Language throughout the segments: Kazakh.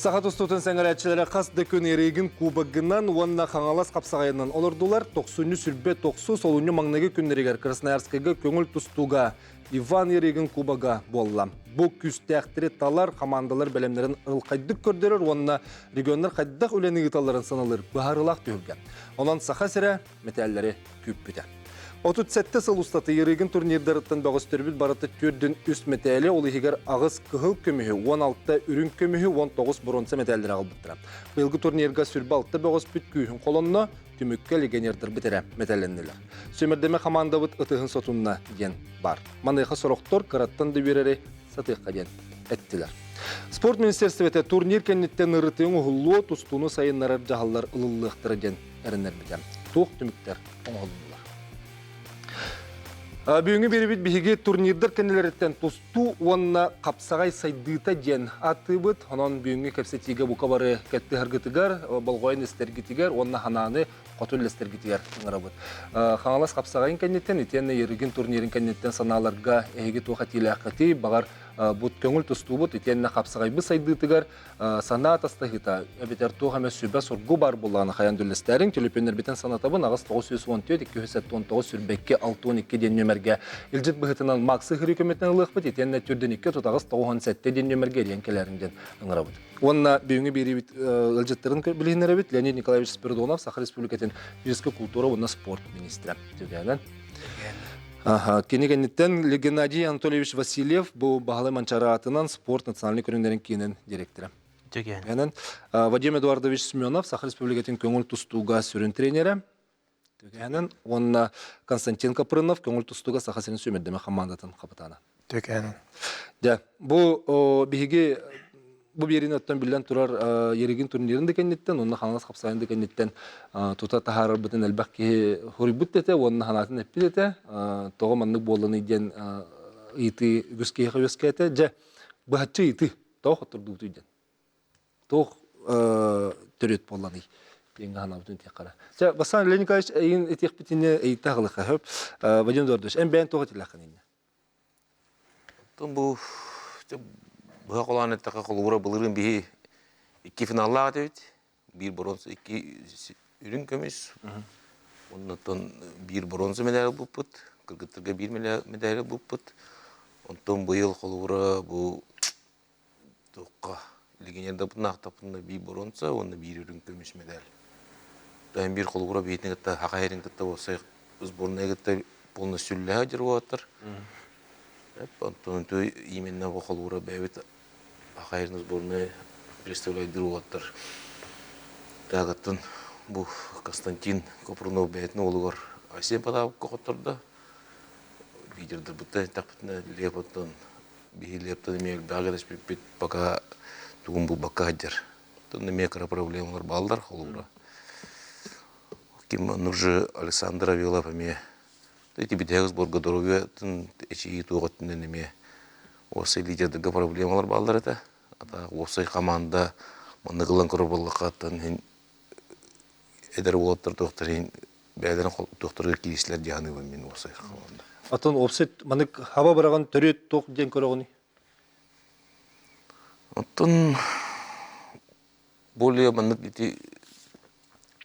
Сағат ұстутын сәңірәтшілері қас дөкін ерегін кубагынан онына қаңалас қапсағайынан олырдылар 90 сүрбе 90 солуны маңнығы күннерегер Красноярскігі көңіл тұстуға Иван ерегін кубага болла. Бұл күстәқтірі талар командалар бәлемдерін ылқайдық көрдерір, онына регионлар қайдақ өлені ғыталарын саналыр бұхарылақ түйілген. Онан сақа сірі метәллері көп бүді. 37 сыл ұстаты ерегін турнирдеріттен бағыстырбіл бараты түрдің үст метәлі ол егер ағыз күхіл көмігі 16 үрін көмігі 19 бұрынсы метәлдері ағылбыттыра. Бұйылғы турнирға сүрбі 6 бағыз бүт күйін қолынна түмікке легенердір бітірі метәліннелер. Сөмірдеме команда бұт ұтығын сотунна ген бар. Манайға сұрақтор қыраттан дөберері сатыққа ген әттілер. Спорт министерстветі турнир кәнеттен ұрытың ұғылуы тұстуыны сайынларар жағалар ұлылықтыры ген әрінер бітен. Тоқ түміктер оңғылылар. Бүгінгі беребет бігеге турнирдер кәнелереттен тұсту онына қапсағай сайдыта ден аты бұд. Онын бүгінгі кәпсетіге бұқа бары кәтті ғыргітігер, болғайын істергітігер, онына хананы қотыл істергітігер ұңыра бұд. Қаңалас қапсағайын кәнеттен, етені ерігін турнирін кәнеттен саналарға әйге туға тилі аққати, бағар бұд көңіл тұсту бұд, етені қапсағай бұ сайдытығар, сана атастағыта, әбетер туға мәс сүрбә сұрғы бар болағаны қаян дүлістәрін, төліпенер бітен санатабын ағыз 914-219 сүрбәкке 612 ден нөмерге үлжет бұғытынан мақсы ғыры көметтен ұлық бұд, етені түрден 2 тұтағыз 97 ден нөмерге ренкелерінден ұңыра бұд. Онына бүгінгі беребет үлжеттерін білгенер әбет Леонид Николаевич Спиридонов, Саха Республикатын физическая культура, онына спорт министрі. Кенегенеттен Геннадий Анатольевич Васильев бұл бағалы манчары атынан спорт национальный көріндерін кейінен директоры. Вадим Эдуардович Семенов, Саха Республикатын көңіл тұстуға сүрін тренері. Онына Константин Капрынов, көңіл тұстуға Саха сенің сөмердеме командатын қапытаны. Бұл берін өттен білден тұрар ереген турнирінде кәнеттен, онына қаңылас қапсайында кәнеттен тұта тахарыр бұтын әлбәқ ке хорибут дете, онына қанатын әппі дете, тоғы маннық болыны ден иты үгіске өске әте, жа бұхатшы иты тоғы құттырды ұты ден. Тоғы түрет боланы енгі қана бұтын тек қара. Жа, Басан Леонид Николаевич әйін етек бітіне әйті ағылыққа хөп, Вадим Эдуардович, ән бәйін тоғы телақын ені? Бұға қоланы әттіға қолуыра бұлырын бігі 2 финалла ағады өйт. 1 бронзы, 2 үрін көмес. Оннан 1 бронзы медалі бұп бұд. Кыргыттырға 1 медалі бұп бұд. Онтан бұйыл қолуыра бұл тоққа легенерді бұдың ақтапында 1 бронзы, онна 1 үрін көмес медалі. Дайын 1 қолуыра бейтін ғытта, хақа ерін ғытта болсай, ұзборына ғытта болына сүлі ғадыр болаттыр. Онтан өй именна бұл қолуыра бәйбет Ақайырын сборная представляйдыр олаттар. Тағаттан бұл Константин Копрунов бәйтін олығар Асен Падабық қоқтырды. Бейдердір бұттай тақпытына лепаттан, бейі лептан емек бағадаш бейбет бақа туғын бұл бақа ғадыр. Тон емекара проблемалар балдар қолуыра. Кем Нұржы Александра Вилов әме. Эти бедягыз Боргодорове эчи туғаттын әме. Осы лидердігі проблемалар балдар әті. Осы команда мұнығылан көрі болықаттан әдір олаттар тоқтар бәлерін тоқтарға кейсілер жағаны мен осы команда. Атын опсет мұнық хаба бараған түрет тоқ ден көрі ғыны? Атын более мұнық еті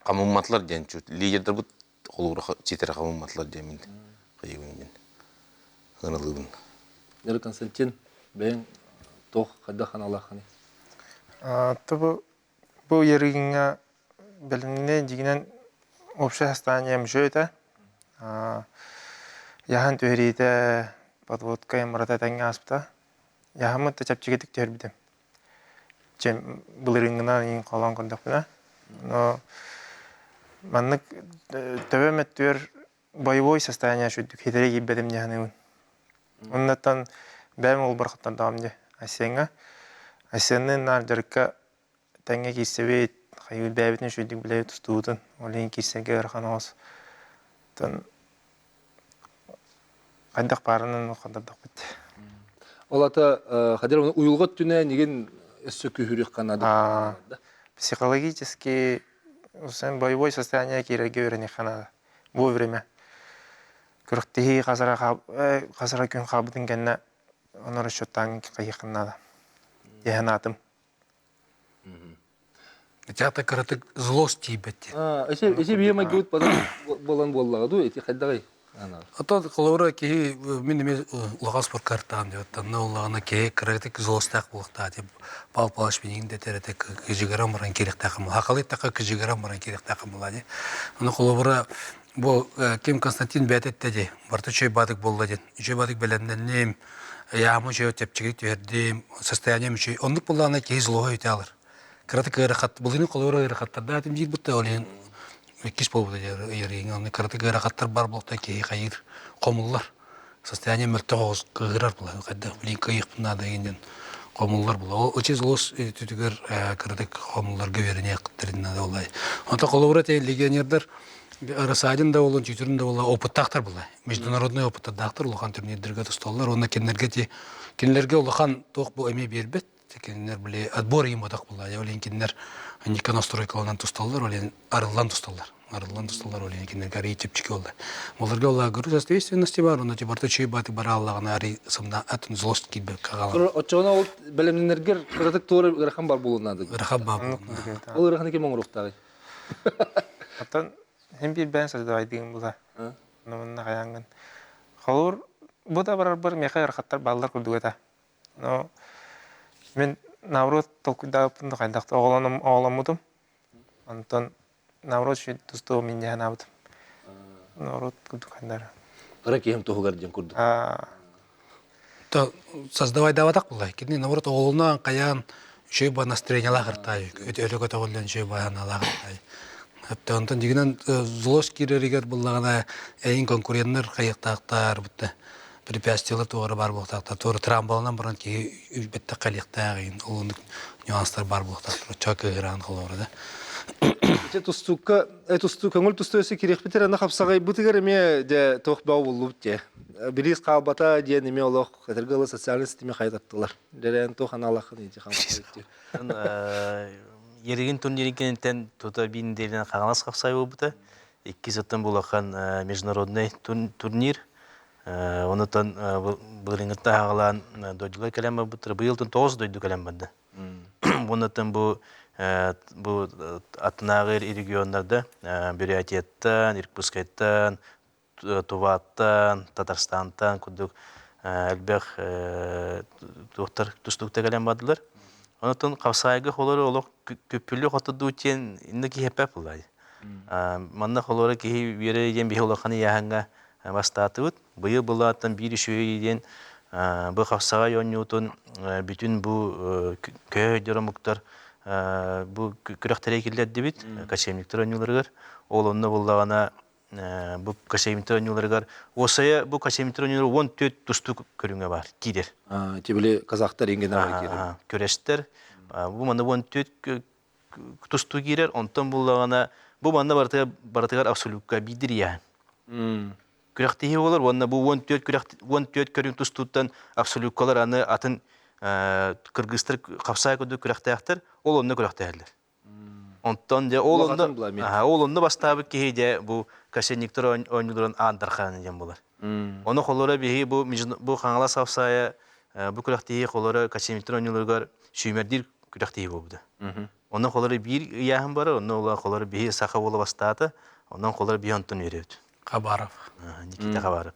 қамыматлар ден чөт. Лидердер бұд қолуыра четері қамыматлар ден мен қайығын мен. Ғанылығын. Нері Константин бәйін тоқ қайда қаналақаны? Бұл ерігіңе біліміне дегенен общий состояние мүші өті. Яхан түйірейді подводка емұрата тәңге аспыта. Яхамытты чапчыгетік түйір бідім. Бұл ерігіңінен ең қолан қылдық бұна. Маннық төбемет түйір боевой состояние шүйдік. Хетере кейбедім яханы өң. Оннаттан бәйім ол барқыттан дағымде. Асенға. Асеннің нардырыққа тәңге кейсебейт, қайыл бәйбітін шүйдік біләй тұстуытын. Олейін кейсеге әрқан оғыз. Қайдақ барының қандардақ бітті. Ол ата, Қадыр, ұйылғат түне неген өссі күйірек қанады? Психологически, боевой состояние керерге өріне қанады. Вовремя. Күріктігі қазыра күн қабыдың кәнне оныр шөттан қайықынады. Ехен атым. Тяты кырытык злость тибетти. Эше бие магют болан боллага ду эти хайдагай. Ото колора ки мен эме улагас бар картам деп аттан улагана ке кырытык злостак булакта деп пал-палаш менин де теретек кижигарам баран керек такым. Хакалыт така кижигарам баран керек такым булади. Аны колора бу Ким Константин бәтетте де бартычой бадык болду ден. Үчөй бадык беленденнем ямы жөө тепчигит бердим. Состоянием үчөй ондук булана ке злой үтәлер. Кырытык ырахат булыны колора ырахаттарда атым жит бутта олен. Кис повода ярыгын аны кырытык ырахаттар бар булакта ке кайыр комуллар. Состояние мөлтөгөз кыгырар була. Кайда билин кыйык надо дегенден комуллар була. Очез лос түтүгөр кырытык комуллар гөверине кыттырына да олай. Ата колора те легионерлер Росадин да болон, Чүтүрүн да болон опыттактар була. Международный опыттактар улахан турнирдерге тусталлар. Онда кинлерге улахан ток бу эме бербет. Кинлер биле отбор им атак була. Олен кинлер ника настройкаланан тусталлар, олен арылдан тусталлар. Арылдан тусталлар олен кинлер гари тепчики болду. Оларга улар груз ответственности бар, онда тибарта чүй баты бара аллагына ари сымда атын злость килбек кагала. Очона ол белемнергер кырытык тууру ырахам бар болунады. Рахаб баб. Ол ыраханы кем оңруктагы. Аттан hem bir ben sözde aydığım bu da. Nımınna kayangın. Kalur, bu da bir meka yarkatlar ballar kurdu eda. No, men Navruz tolkuyda punda kaydakta oğlamudum. Ondan Navruz şu tustu minyahan abudum. Navruz kurdu kaydara. Ырак кем тухугар жен курду. То создавай даватак булай. Кини наоборот оголунан каян шөй ба настроениялар кыртай. Өлөгө тоголдан шөй баяналар кыртай. Хәтта онтан дигенен злость киреригер буллагана эйин конкуренттер кайыктактар бутта. Препятствиялар тоора бар булактар. Тоора трамболнан баран ки үбетте калыктагын олундук нюанстар бар булактар. Чак гыран кылары да. Эти тустука, көңүл тустусы керек битер аны капсагай бутыгар эме де тохбау болуп те. Бирис кабата де неме олох катыргалы социаль системе кайтаттылар. Дерен тохан алахын ити хамсайты. Ереген турниринен тута биндерин кагалас капсай болбута. 2 саттан булакан международный турнир. Онотан бырыңытта агалан дойдулар келем болбутыр. Быйылтын 9 дойду келем барды. Онотан бу атынагы региондарда Бурятияттан, Иркутскайттан, Туваттан, Татарстантан кудук элбек доктор тустукта келем бардылар. Онотон капсайгы холору олок көпүлү хотуду үчен иннеки хепеп булай. Манна холору ки бире ден бихолоханы яханга бастатыбыт. Быйыл булаттан бир шөйден бу капсага йоннутун бүтүн бу көйдөрөмуктар бу күрәхтәре килдәде бит, качемниктер ойнуларга. Ол онны буллагана бу качемниктер ойнуларга. Осая бу качемниктер ойнулар 14 тустук көрүнгө бар, кидер. Тибили казактар ингенага кирер. Көрәштер. Бу манда 14 тустук кирер, онтан буллагана бу манда бартыгар абсолютка бидирия. Күрәхтәһи булар, онна бу 14 көрүн тустуттан абсолюткалар аны атын Кыргызстан капсай көдү күрәхтәхтер, ол онны күрәхтәһәрләр. Онтан же ол онны бастабы кеһиде бу кашенниктер ойнуларын андархан дигән булар. Оны холлары бихи бу хаңала сапсая бу күрәхтәһи холлары кашенниктер ойнуларга шүмердир күрәхтәһи булды. Оны холлары бир яһын бар, оны олар холлары бихи саха була бастады, ондан холлары бионтон йөрөт. Кабаров. Никита Кабаров.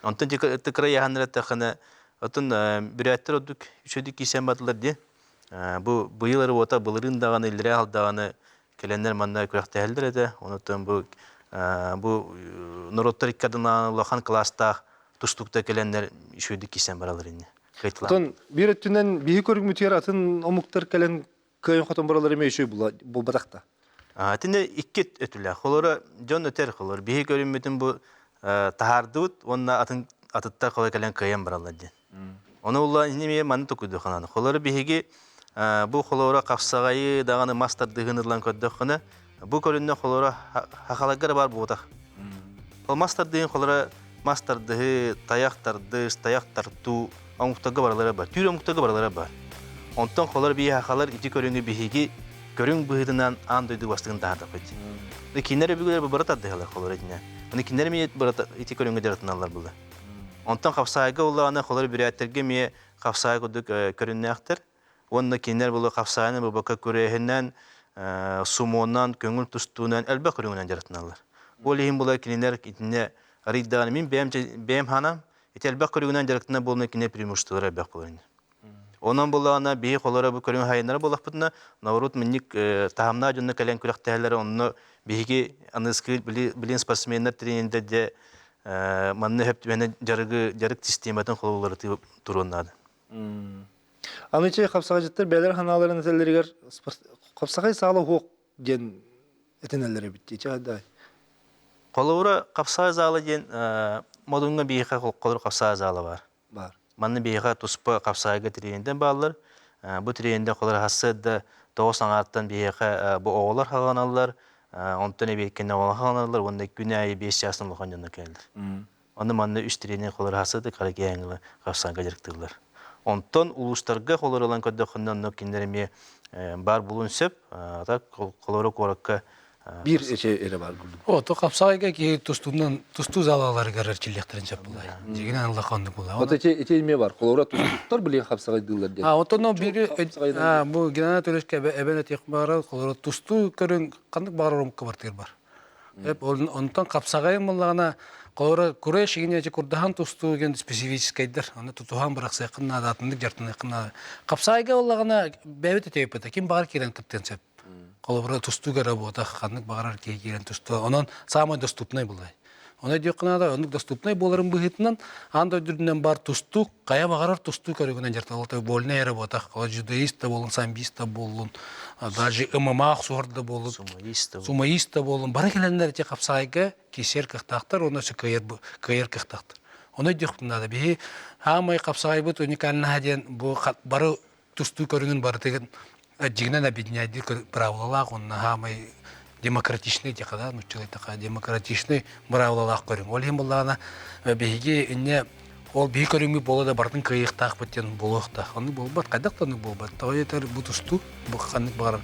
Онтан текра яһаннар тахана Отын бүрәттер одук үшөдік кисен батылар де. Бу быйылары ота былырын дағаны, илдері алдағаны келенлер манна күрәқтәһелдер әді. Онытын бу нороттар иккадына лахан класстақ тұстықта келенлер үшөдік кисен баралар ені. Отын бір өттінен бейі көрік мүтер атын омуктар келен көйін қотын баралар еме үшөй бұл батақта? Тінде иккет өтілі. Қолары жон өтер қолар. Бейі көрін мүтін бұл тахардуыт, онына атыттар қолай келен көйін баралар де. Оны улла неме маны токуду хананы. Холары беге бу холора капсагайы даганы мастер дыгынырлан көддөкне. Бу көрүннө холора хакалагар бар бутак. Ол мастер дыгын холора мастер дыгы таяктар ту аңуктага барлары бар. Түр аңуктага барлары бар. Онтон холор бие хакалар ити көрүнгө беге көрүң быдынан андойду бастыгын дагы кыт. Кинере бүгөлөр барата дыгылар холора дине. Аны кинере мет барата ити көрүнгө жаратыналар булды. Онтан капсайга уллагана холор бираттерге ме капсайга көдүк көрүннәктер. Онда кинер булы капсайны бу бака күрәһеннән сумоннан, көңіл тұстуынан, әлбә көріңінен жаратыналар. Ол ехін бұла кенелер кетіне рейдағаны мен бәйім ханам, еті әлбә көріңінен жаратына болына кене преимуществолар әлбәк болайын. Онан болағына бейі қолары бұл көрің хайынлары болақ бұдына, наурут міннік тағамна жонны кәлен күрәқтәлері, онны бейге анысқы білен спортсменлер тренинде де манны хөптүбәне жарык систематын қолулары тұрғынады. Анычай қапсаға жеттер бәлер ханаларын әтелерігер қапсағай сағалы хоқ ген әтенелері бітті. Чағадай? Қолуыра қапсаға залы ген модунға бейіға қолыр қапсаға залы бар. Бар. Манны бейіға тұспы қапсағайға тренинден бағылар. Бұл тренинде қолыр хасыды 9 аңарттан бейіға бұл оғылар қағаналар. Онтан әбейкенне оғылар қағаналар. Онда күні айы 5 жасын ұлған жонына кәлдір. Оны манны 3 тренинде қолыр хасыды қараке әңілі қапсағайға жарықтығылар. Онтан улустарға қолыр олан көдді құндан кендеріме бар бұлын сөп, қолыры қораққа Bir эре бар күлді. О, то капсагайга ки тусту залалары гарар чиллектерин чап булай. Деген Алла канды булай. Вот эти эме бар. Колора туттар билен хапсагай дылар ден. Отоно бири бу генерал төлөшкө эбене текмара колора тусту көрүн кандык барырым кыбартыр бар. Эп онтон капсагай муллагана колора күреш игинечи курдахан тусту ген специфическийдер. Аны тутухан биракса кынна датындык жартын кынна. Капсагайга уллагана бебет тепете ким бар кирен кыттен чап. Колобра тустуга работа, ханнык багарар кейгерен тусту. Онон самый доступный булай. Оны дёкнада, онук доступный боларын быгытынан, анда дүрдүнөн бар тусту, кая багарар тусту көрүгүнөн жарталты больная работа. Кола жудоиста болун, самбиста болун, даже ММА сорда болун, сумаиста болун. Бара келендер те капсайга кесер кыктактар, оны кыйыр кыктактар. Оны дёкнада би хамай капсайбыт уникальный хаден бу бары тусту көрүнүн бар деген Жигнан объединяет правилах, он нагамый демократичный, текада, ну человек такая демократичный правилах корень. Олим была она беги не ол беги корень было да бартын кайыктах битен болохта. Он был бат кадактан был бат. Тоетер бутусту буханны бар.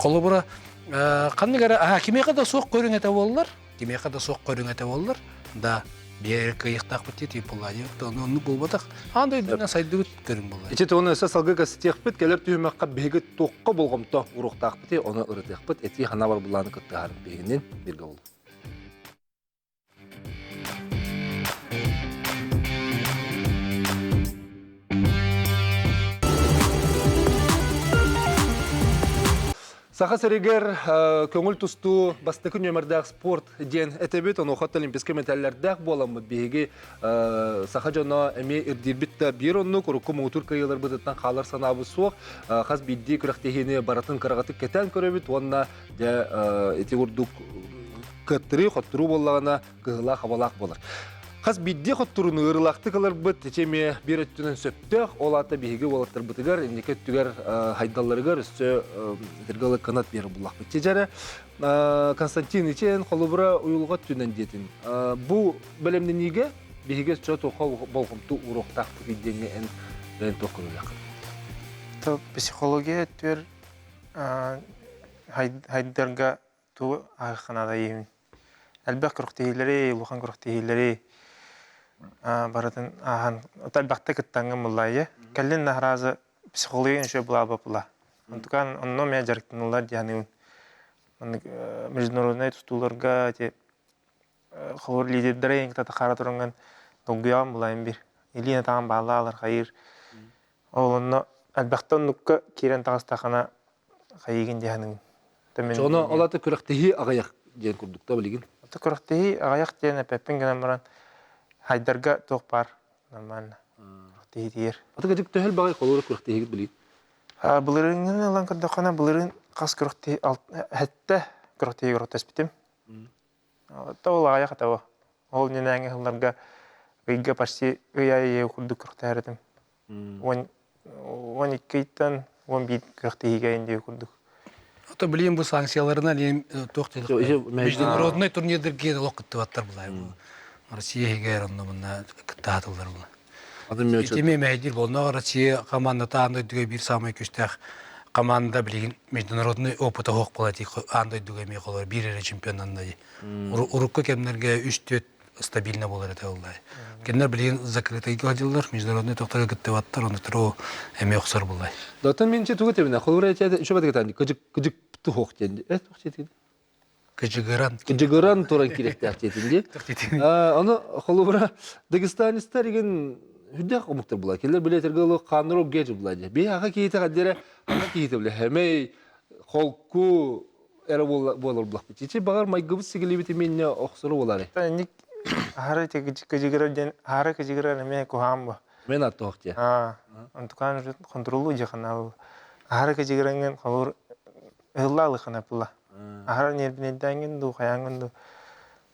Колобра канны гара кимега да соқ корень это боллар. Кимега да соқ корень это боллар. Да. Бер кайыктах битет булай. Оны был батак. Андай дүнә сайдыгыт көрүн булай. Ичет оны эсэ салгыга сетехпит келер түймөккө беги токко болгомто уруктак бити, оны ырытыппыт. Эти хана бар буланы кыттар бегинен бирге болду. Саха сәрегер көңіл тұсту бастықы нөмірдәк спорт ден әтебет, оны ұқатты олимпийскі металлердәк боламы бейге саха жана әме үрдербітті бір онны көріккі мұғытыр кайылар бұдыттан қалар санабы соқ, қаз бейді күріқтегені баратын қарағаты кәтән көребет, онына әте ұрдық кәттірі, қоттыру болағына қығыла қабалақ болар. Қаз бидде қоттырын ұрылақты қалар бұд, әчеме бір өттінен сөптіқ, ол аты бейге олаттар бұтығар, әмдеке өттігер хайдаларығар, үсті діргалы қанат бері бұлақ бітте жәрі. Константин Ичен қолыбыра ұйылға түнен детін. Бұл бәлемді неге бейге сөз тоққа болғымты ұрықтақ бұқидденге ән бәйін тоққын ұлақ. Психология өттер хайдарға туы ағыққанада емін. Әлбәқ күріқтейілері, ұлған күріқтейілері баратын ахан оталбақта кыттаңын мұлайы. Кәлін нахразы психология үші бұла бұла. Онтукан онно мен жарықтынылар дияның международный тұстуларға қолыр лидердері еңкітаты қара тұрынған долгуяғын бұлайын бір. Еліне тағын бағла алар қайыр. Ол онно әлбәқта онныққа керен тағыстақына қайығын дияның. Жоны олаты күріқтейі ағаяқ ден күрдікті білеген? Күріқтейі ағаяқ ден әпәппен генен баран хайдарға тоқ бар, нормально. Күріқтейі дейір. Аты кәдік төхіл бағай қолуыры күріқтейі білген? Бұлырыңын алан күрдіқана бұлырың қас күріқтейі, әтті күріқтейі күріқтес бітім. Ол ағаяқ атауы. Ол нен әңі ғыларға ғайға пашти ғайайы күрді күріқтей әрдім. 12-тен 11 күріқтейі ғайынде күрдік. Это блин, bu sanksiyalarına diyelim toxtaydık. Международный турнирдерге лоқытты баттар булай. Россия гер онномна кыттатылар була. Адым мөчөт. Тиме мәйдир болна Россия командада андай дүгө бир самый көстәк команда билген международный опыты хок булат андой дүгө ме колор бир эре чемпионнанда. Урукка кемнерге 3-4 стабильно болар эте улай. Кеннер билген закрытый гадилар, международный тоқтар гыттыбаттар, оны туру эме оксор булай. Датан менче тугу тебина. Холура эче шөбәдә тани. Кыжык тухок тенди. Тухок тенди. Кыжыгыран. Кыжыгыран туран киректе тенди. Аны холура Дагестанистар деген хүдә комуктар була. Келер билетерге ул канрок геж була. Би ага кейте гаддере, ага кейте биле. Хемей холку эре болар була. Чичи багар майгыбыз сигелебит менне оксору болар. Ник хары кыжыгыран хары кыжыгыран мен кухамбы. Мен аттохте. Антукан контролу жаханал. Хары кыжыгыран холур ыллалы ханапла. Хары нербинеден ду хаянгын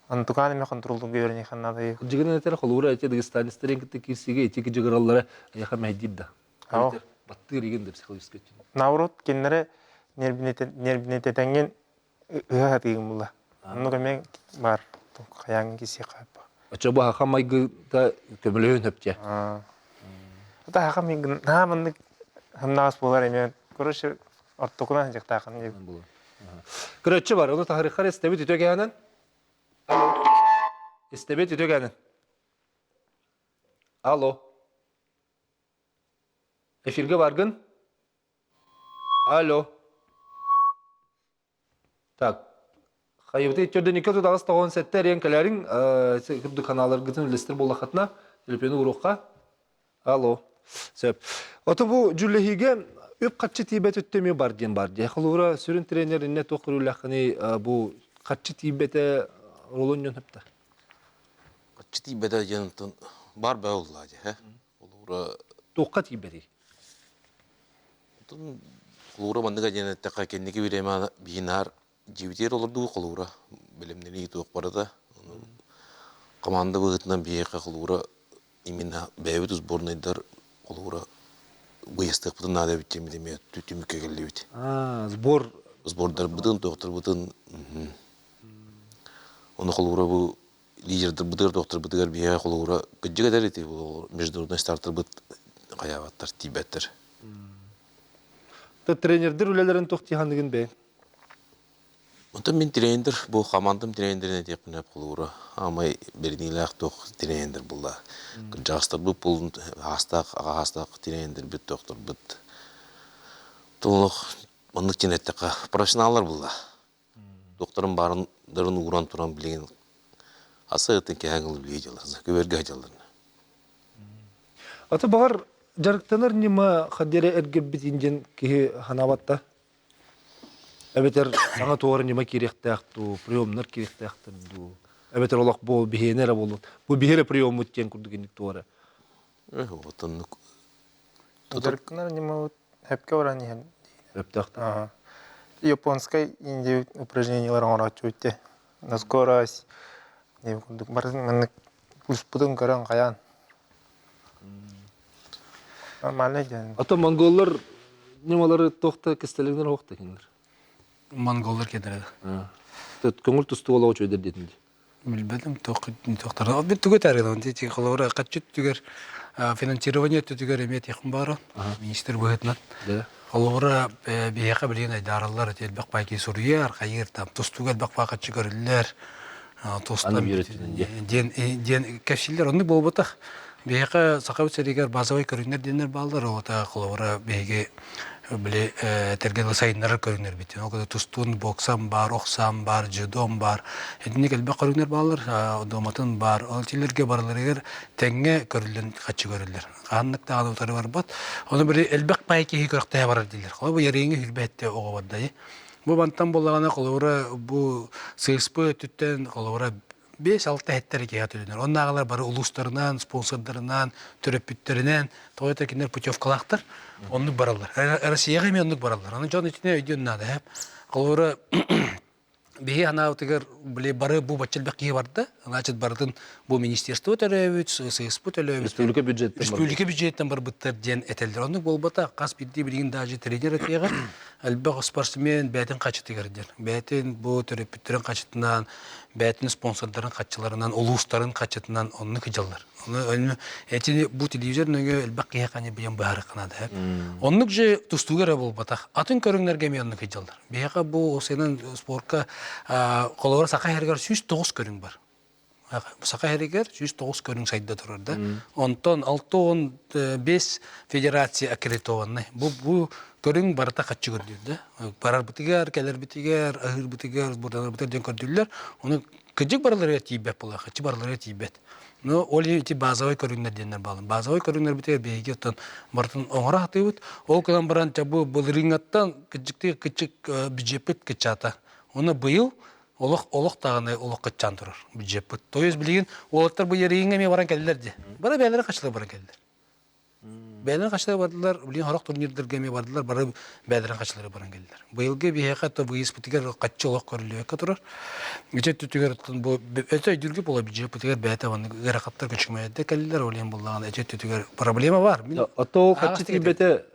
Антукан мен контролу görүнү ханады. Кыжыгыран этер холура эче Дагестанистар китте кисиге эче кыжыгыраллары яха мәдидда. Баттыр деген деп психологически. Наурут кеннере нербинеден ыга деген була. Ануга мен бар. Хаянгын киси кайып. Ачаба хака майгыта көмөлөөн хөпче. Ата хака мен намынды хамнас болар эме. Короче, ортокуна жактакын деп. Көрөчү бар, оны тарихар эстебит үтөгөнөн. Эстебит үтөгөнөн. Алло. Эфирге баргын? Алло. Так. Хайыпты өтөрдөн 290 сеттер янкаларың күрдү каналдар гытын листер болахатна телефону урукка. Алло. Сөп. Ото бу жүллехиге өп катчы тибет өттөмө бар ден бар. Жахылура сүрүн тренеринне токурулахыны бу катчы тибете ролоньон хепта. Катчы тибете жанытын бар баулла же, Холура Токка тибети. Холура мандыга жанытта кеннеги биреме бинар Живитер олорду холура билимдени тук барда. Команда быгытынан бияка холура именно бэбит сборныйдар холура выездык бутун надо битем деме түтүмүккө келебит. Сбордар бутун доктор бутун. Оны холура бу лидердер бутыр доктор бутыгар бияка холура гыжыга дарыты бу международный стартер бут каябаттар тибеттер. Тренердер үлелерин токтихандыгын бе. Онтан мен тренер, бұл командам тренеріне деп қынап құлуыра. Амай бердіңіләқ тоқ тренер бұлда. Жастар бұл бұлын астақ тренер бүт доктор бүт. Тұлық мұндық женеттіқі профессионалдар бұлда. Докторын барындарын уран туран білеген аса өттен кәңіл білейділер, көберге айтылырына. Аты бағар жарықтанар нема қаддері әргеп бітінден кейі ханаватта? Әбетер саңа туары нема керектәқту, приемнар керектәқту. Әбетер олақ бол бихенері болу. Бұл бихері прием өткен күрдігіндік туары. Отынлық. Жарканар нема хепке оран ehen. Әптәқті. Японскай инде упражнениялар оңырачу өтте. На скорость. Бардың мәнік пульс бұдың көрін қаян. Нормально екен. Ата монголлар немалары тоқта кестелігінер оқты кендер. Монголдар кедереді. Көңіл тұсты олау чөйдер детінде. Билбедим, тоқтар. Бир түгөт әргеден, тек қолауыра қатчыт түгер финансирование түгер емет еқін бары. Министр бұғытынан. Қолауыра бейеқа білген айдаралар, бақ байки сұрияр, қайыр, тұстугел бақ бақатшы көрілер. Аны ден кәпшілер, оны бол бұтақ. Бейеқа сақабыт сәрегер базавай көрінер денер балдар, ота қолауыра бейге біле тергелі сайынлары көрінер бітен. Ол көді тұстуын боксам бар, оқсам бар, жудом бар. Әдіне кәлбе көрінер балар, доматын бар. Ол телерге барылар егер тәңге көрілен қатшы көрілер. Қанлықта аны ұтары бар бат. Оны біле әлбәқ байкеге көріқтая барар дейлер. Қолы бұл ереңі хүлбәтте оға баддайы. Бұл бантан болағана қолауыра бұл сыйспы түттен қолауыра 5-6 әттері кеға төлінер. Оның ағалар бары ұлыстарынан, спонсордарынан, түріппіттерінен, тоғыта кендер путевкалақтар, онлық баралар. Россияға мен онлық баралар. Аны жон етіне өйден нады. Қолуыры бейі ана өтігер бары бұл бачылбақ кеге барды. Значит, бардың бұл министерство төлөбіт, сыйспы төлөбіт. Республика бюджеттен бар бұттар ден әтелдер. Онлық бол бұта қас білді білген дажы тренер әтеға әлбәқ спортсмен бәтін қачыты кердер. Бәтін бұл түріппіттерін қачытынан, бәтін спонсордарын қатчыларынан, ұлыстарын қатчытынан оны кыжалдар. Әтені бұл телевизорын өңі әлбәқ кеяқаны бейен бәрі қынады. Онлық же тұстуғара бол батақ. Атын көріңлерге ме оны кыжалдар. Бейеқа бұл сенің спортқа қолауыр сақа әргер 109 көрің бар. Сақа херегер 109 көрің сайда тұрар да. Онтон 6-5 федерация аккредитованный. Бұл көрің барыта қатшы көрдір да. Барар бітігер, кәлер бітігер, ahır бітігер, бурданар бітігер ден көрдірлер. Оны кәжік бараларға тейбет бұла, қатшы бараларға тейбет. Но ол еті базовой көріңдер денер балын. Базовой көріңдер бітігер бейге оттан бартын оңыра хаты өт. Ол кәлен баран чабы бұл рингаттан кәжікті кәчік бюджет кәчата. Оны бұйыл олық тағынай олық қытчан тұрыр бюджет. То есть білген олықтар бұл ерейінге ме баран кәлілер де. Бара бәлері қашылы баран кәлілер. Бәлері қашылы бардылар, білген хорақ турнирдерге ме бардылар, бара бәлері қашылары баран кәлілер. Бұйылге бейеқа то бұйыс бұтығар қатшы олық көрілуі көтірір. Бюджет түтігер өте дүрге бола бюджет бұтығар бәйті ваны ғырақаттар көчікмәйді кәлілер олен болған әжет түтігер проблема бар. Ото қатшы тейбеті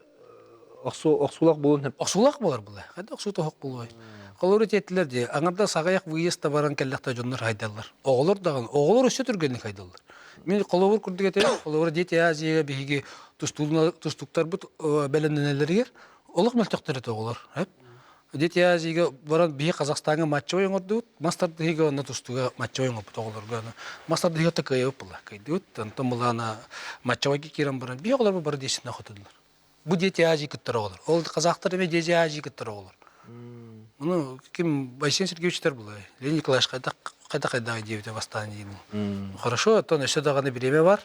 оқсулақ болын хеп? Оқсулақ болар бұлай. Қайда оқсу тоқ болуай. Қолыры тетілер де, аңырда сағаяқ выезда баран кәлләқта жонлар хайдалар. Оғылыр дағын, оғылыр өсі түргенлік хайдалар. Мен қолывыр күрдік етем, қолывыр дети Азияға бейге тұстуқтар бұд бәліннелергер, олық мәлтіқтер еті оғылыр. Дети Азияға баран бейге Қазақстанға матча ойын орды бұд, мастарды хеге онна тұстуға матча ойын орды оғылыр. Мастарды хеге тақайы бұд, кайды бұд, тантым бұлана матча ойге керен баран, бей оғылар бары десіне қотыдылар. Бұ дети Азия күттір оғылыр. Ол қазақтар еме дети Азия күттір оғылыр. Мұны кем Байсен Сергеевичтер бұлай. Леонид Николаевич қайда девіте бастан деймін. Хорошо, то өсі дағаны біреме бар.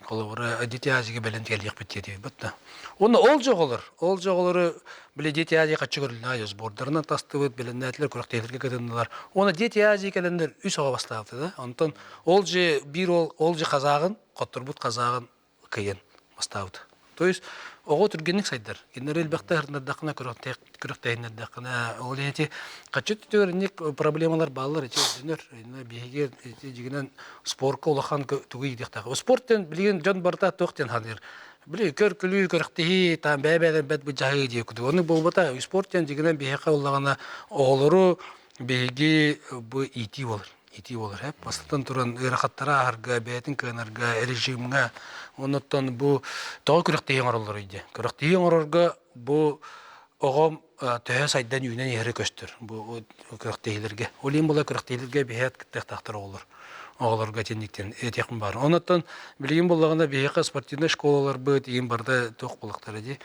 Қолы бұры дети Азияға бәлін келдек бітте дейбі. Оны ол жоқ олар. Ол жоқ олары біле дети Азия қатшы көрілін айыз. Бордарынан тасты бұд, білін әтілер, көріктейлерге кетінділер. Оны дети Азия кәліндер үс оға бастағыды. Онтан ол же қазағын, қоттыр бұд қазағын күйен бастағыды. То есть, оғы түргенік сайдар. Кендер әлбәқті ғырнардақына күріктәйінардақына. Ол еті қатшы түтігерінек проблемалар балылар. Бейгер жегінен спортқа олақан түгі едіқтағы. Спорттен білген жон барда тоқтен ханыр. Біле көр күлі күріктейі, там бәй-бәйлер бәт бұл жағы дейі күді. Оны болбата спорттен жегінен бейхеқа олағана оғылыру бейге бұл ити болыр. Ити болыр. Бастан тұран ұрақаттара арға, бәйтін көнарға, режимға. Оныттан бұл тоғы күріктейін оралар үйде. Күріктейін орарға бұл оғым төһө сайдан үйінен ері көстір. Бұл күріктейлерге. Олейін бұла күріктейлерге бейхет күттіқтақтар олар. Оғыларға тендіктен етекім бар. Оныттан білген болағында бейхеқа спортивный школалар бұд, ең барда тоқ болықтары де.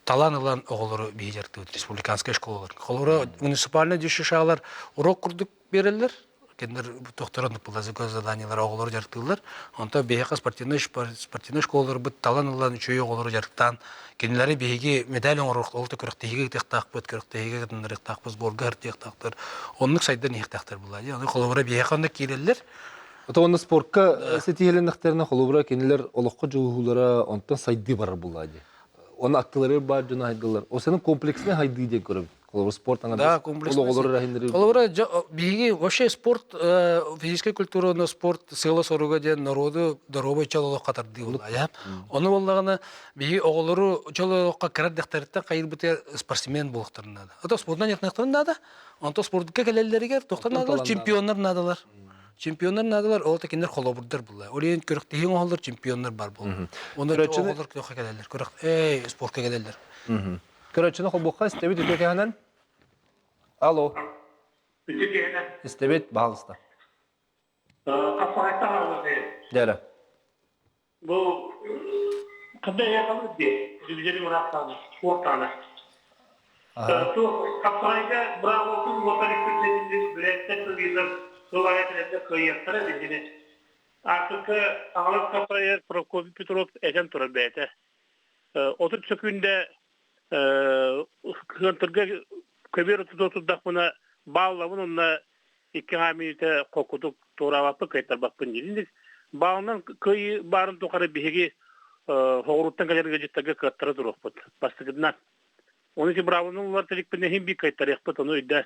Талан-ылан оғылары бейдерді өт, республиканская школалар. Қолары муниципальный дүйші шағалар урок күрдік берелер. Кендер тоқтырындық бұл азы заданиялар оғылары жарықтылар. Онта бейхеқа спортивный школалар бұд талан-ылан үшөй оғылары жарықтан. Кенелері бейге медаль оңырық олты күріктейге тектақ бұд, күріктейге тақтақ бұз, болғар тектақтар. Онлық сайдан ектақтар бұлады. Қолары бейхеқанда келелер. Ото оны спортқа сетиелендіктеріне қолыбыра кенелер олыққа жылығылара онтан сайды барар бұлады. Оны актылары бар жона хайдылар. О сенің комплексіне хайды деп көріп. Қолыбыр спорт аңа. Да, комплексіне. Қолыбыр бейге вообще спорт, физическая культура, спорт, сыйлы соруға ден народу здоровый чалылық қатарды ол. Оны болағына бейге оғылыру чалылыққа кірардықтарыттан қайыр бұтер спортсмен болықтарын нады. Ото спортынан етнақтарын нады. Онто спортқа кәлелерігер, тоқтар надылар, чемпиондар надылар. Чемпиондар надылар, ол текендер қолабырдар бұлай. Олейін көріктейін оғылар, чемпиондар бар бұл. Оны оғылар көқа кәлелер, спортқа кәлелер. Көрәтшіні қолбұққа істебет өте кәхінен? Алло. Өте кәхінен? Істебет бағылыста. Қапағайта ғалығы. Дәрі. Бұл қандай яғалы де, жүзгері мұраттаны, спорттаны. Қапағайта браволтың орталықтың біләттен көбейдің Сылайеттерде кыйыктыр дегене. Артыкы аңлап капайыр Прокопий Петров эжен турар бәйте. Отыр сөкүндө кыйынтырга көбер тутудак мына баалабын онна 2 минута кокутук турабапы кайтар бакпын дединдик. Баалынан кый барын токары беге хоруттан калерге жеттеге каттыры туруппут. Бастыгынан. Оны бравонун улар теликпене хим бик кайтар якпыт оны үйдө.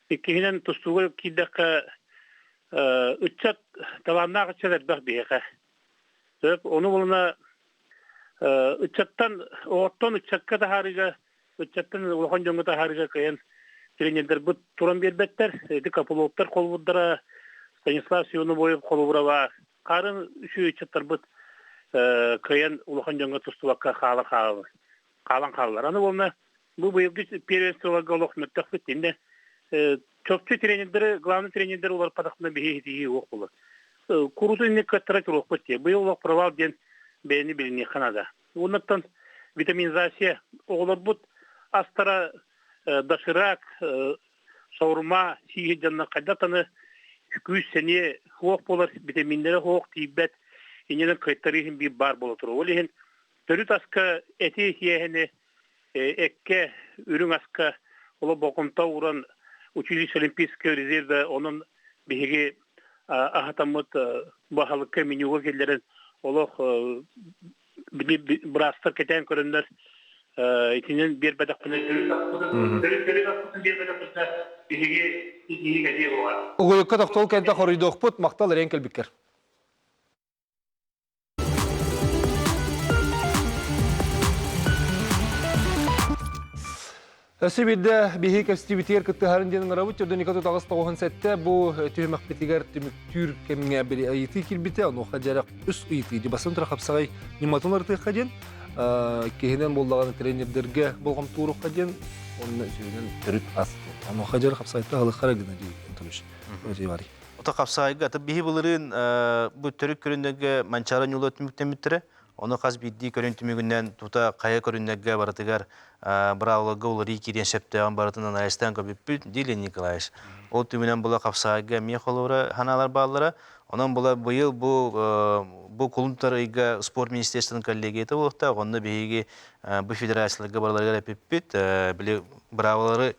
Иккинен тустуга киддакка үтчат таланнағы чәлер бәқ бейеқі. Оны болына үтчаттан, оғыттан үтчатқа тахарыға, үтчаттан ұлған жоңғы тахарыға кайын теленендер бұд туран бербеттер, әді капылуыптар қолбұддыра, Станислав Сионы бойып қолбұра бар. Қарын үші үтчаттар бұд кайын ұлған жоңғы тұстуаққа қалан қалалар. Аны болына бұл бұйылды первенстволарға олық мүттақ бітінде Çöpçü trенерлері, главный тренерлері олар падақпына бейі оқ болы. Куруту инне көттірі тұр оқ бөтте. Бұл оқ провал ден бәйіні біліне қанада. Онықтан витаминизация оғылар бұд астара дашырақ, сауырма, сиге жанна қайдатаны күз сәне оқ болар, витаминдері оқ тейбәт, иненің көттірі бір бар болы тұр. Ол еген түріт асқа әте ехені әкке, үрің асқа олы боқымта уран училище Олимпийского резервда onun беге ахатамыт бахалыкка менюга келдерен олох брастар кетен көрөндөр итинен бер бадакны Угуйукка тоқтол кәнті қорыйды оқпыт, мақтал әрен келбіккер. Сөбейді бейі кәстебетер күттіғарын денің арабы түрді некату тағыста оған сәтті бұл түйімақ бетігер түміктүр кәміңе бірі айыты келбеті, оныға жарақ үс ұйты. Дебасын тұра қапсағай нематын артыққа ден, кейінен болдағаны тренердерге болғам туырыққа ден, оның сөйінен түріт асты. Оныға жарақ қапсағайты ғалыққара геннадий Антонович. Өте бари. Ота қапсағайға аты бейі бұлырын бұл түрік көріндегі манчара нүлі өтіміктен мүттірі. Оны қаз бидді көрінтімігінен тута қая көріндегі баратығар бравлығы олары керен шептеған баратынан айыстан көбіппіт Дилен Николаевич. Ол түмінен бұла қапсағайға мен қолуыра ханалар бағылары. Онан бұла бұйыл бұл құлымтарыға спорт министерствінің коллегияты болықта. Онды бейге бұл федерациялығы бараларға әпіппіт. Бравлары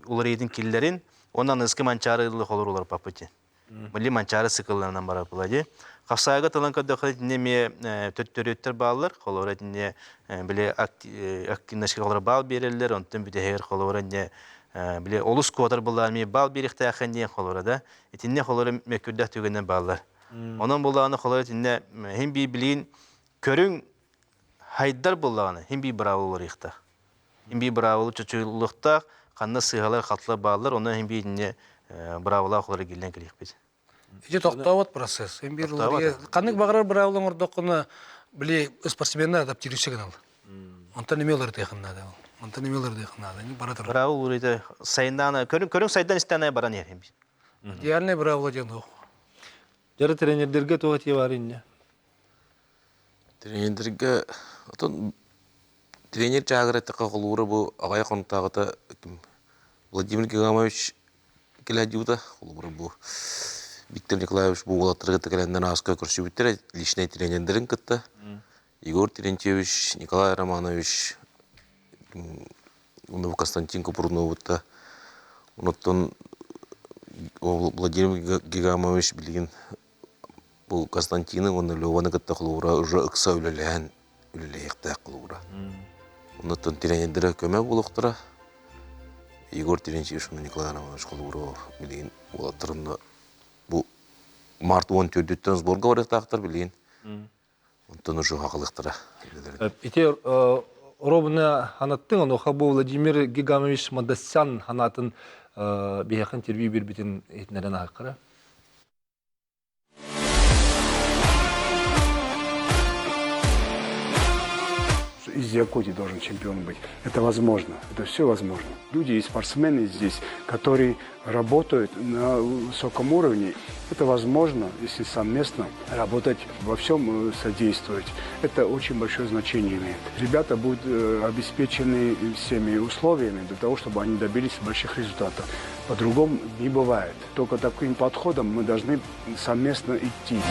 олар едің келдерін. Онан ұсқы манчары ұлы қолыр олар папыты. Бұлі манчары сықыларынан бара бұлады. Қапсайға талан көдіқы дінеме төттөреттер балылар, қолуыра діне біле активнашқа қолуыра бал берелер, онтын бүдегер қолуыра діне біле олыс көдір бұлармен бал беріқті ақын ден қолуыра да, етінне қолуыра мәкүрдәк төгенен балылар. Onun бұлағаны қолуыра діне хем бей білейін көрің хайдар бұлағаны, хем бей бұрау олар иқтақ. Хем бей бұраулы чөчіліқтақ, қанна сығалар қатылар балылар, онын хем бей діне бұраулар қолуыра келден кірек беді. Ije toktawat proses. Hem bir kanık bağırar bıravlan ordokunu bile sportsmenler adaptirişe kanal. Ondan emiyorlar teknada. Ondan emiyorlar teknada. Ni baradır. Bravo urayda sayından körün saydan isteneye baran yer hem. Diğerine bravo diyen o. Jara trenerlerge toğati var inne. Тренерге отон тренер чагыратқа қолуыра бұл ағай қонықтағыта Владимир Гигамович келәдіуді қолуыра бұл Виктор Николаевич бұл олаттырғы тәкәләнден асқа көрші бүттері личный тренердерін күтті. Егор Терентьевич, Николай Романович, Константин Купурнов бұтты. Оныттан Владимир Гигамович білген бұл Константины, оны Леваны күтті қылуыра, ұжы ұқса үлілейікті қылуыра. Оныттан тренердері көмі болуқтыра. Егор Терентьевич, Николай Романович қылуыра білген олаттырында bu Mart 14'ten sborga varıqtaqtar bilin. Ondan уже haqılıqtıra. Ите робна ханаттың, оны қабу Владимир Гигамович Мадасян ханатын бейхін тербей бербетін етінерін ақыра. Из Якутии должен чемпион быть. Это возможно. Это все возможно. Люди и спортсмены здесь, которые работают на высоком уровне, это возможно, если совместно работать, во всем содействовать. Это очень большое значение имеет. Ребята будут обеспечены всеми условиями для того, чтобы они добились больших результатов. По-другому не бывает. Только таким подходом мы должны совместно идти.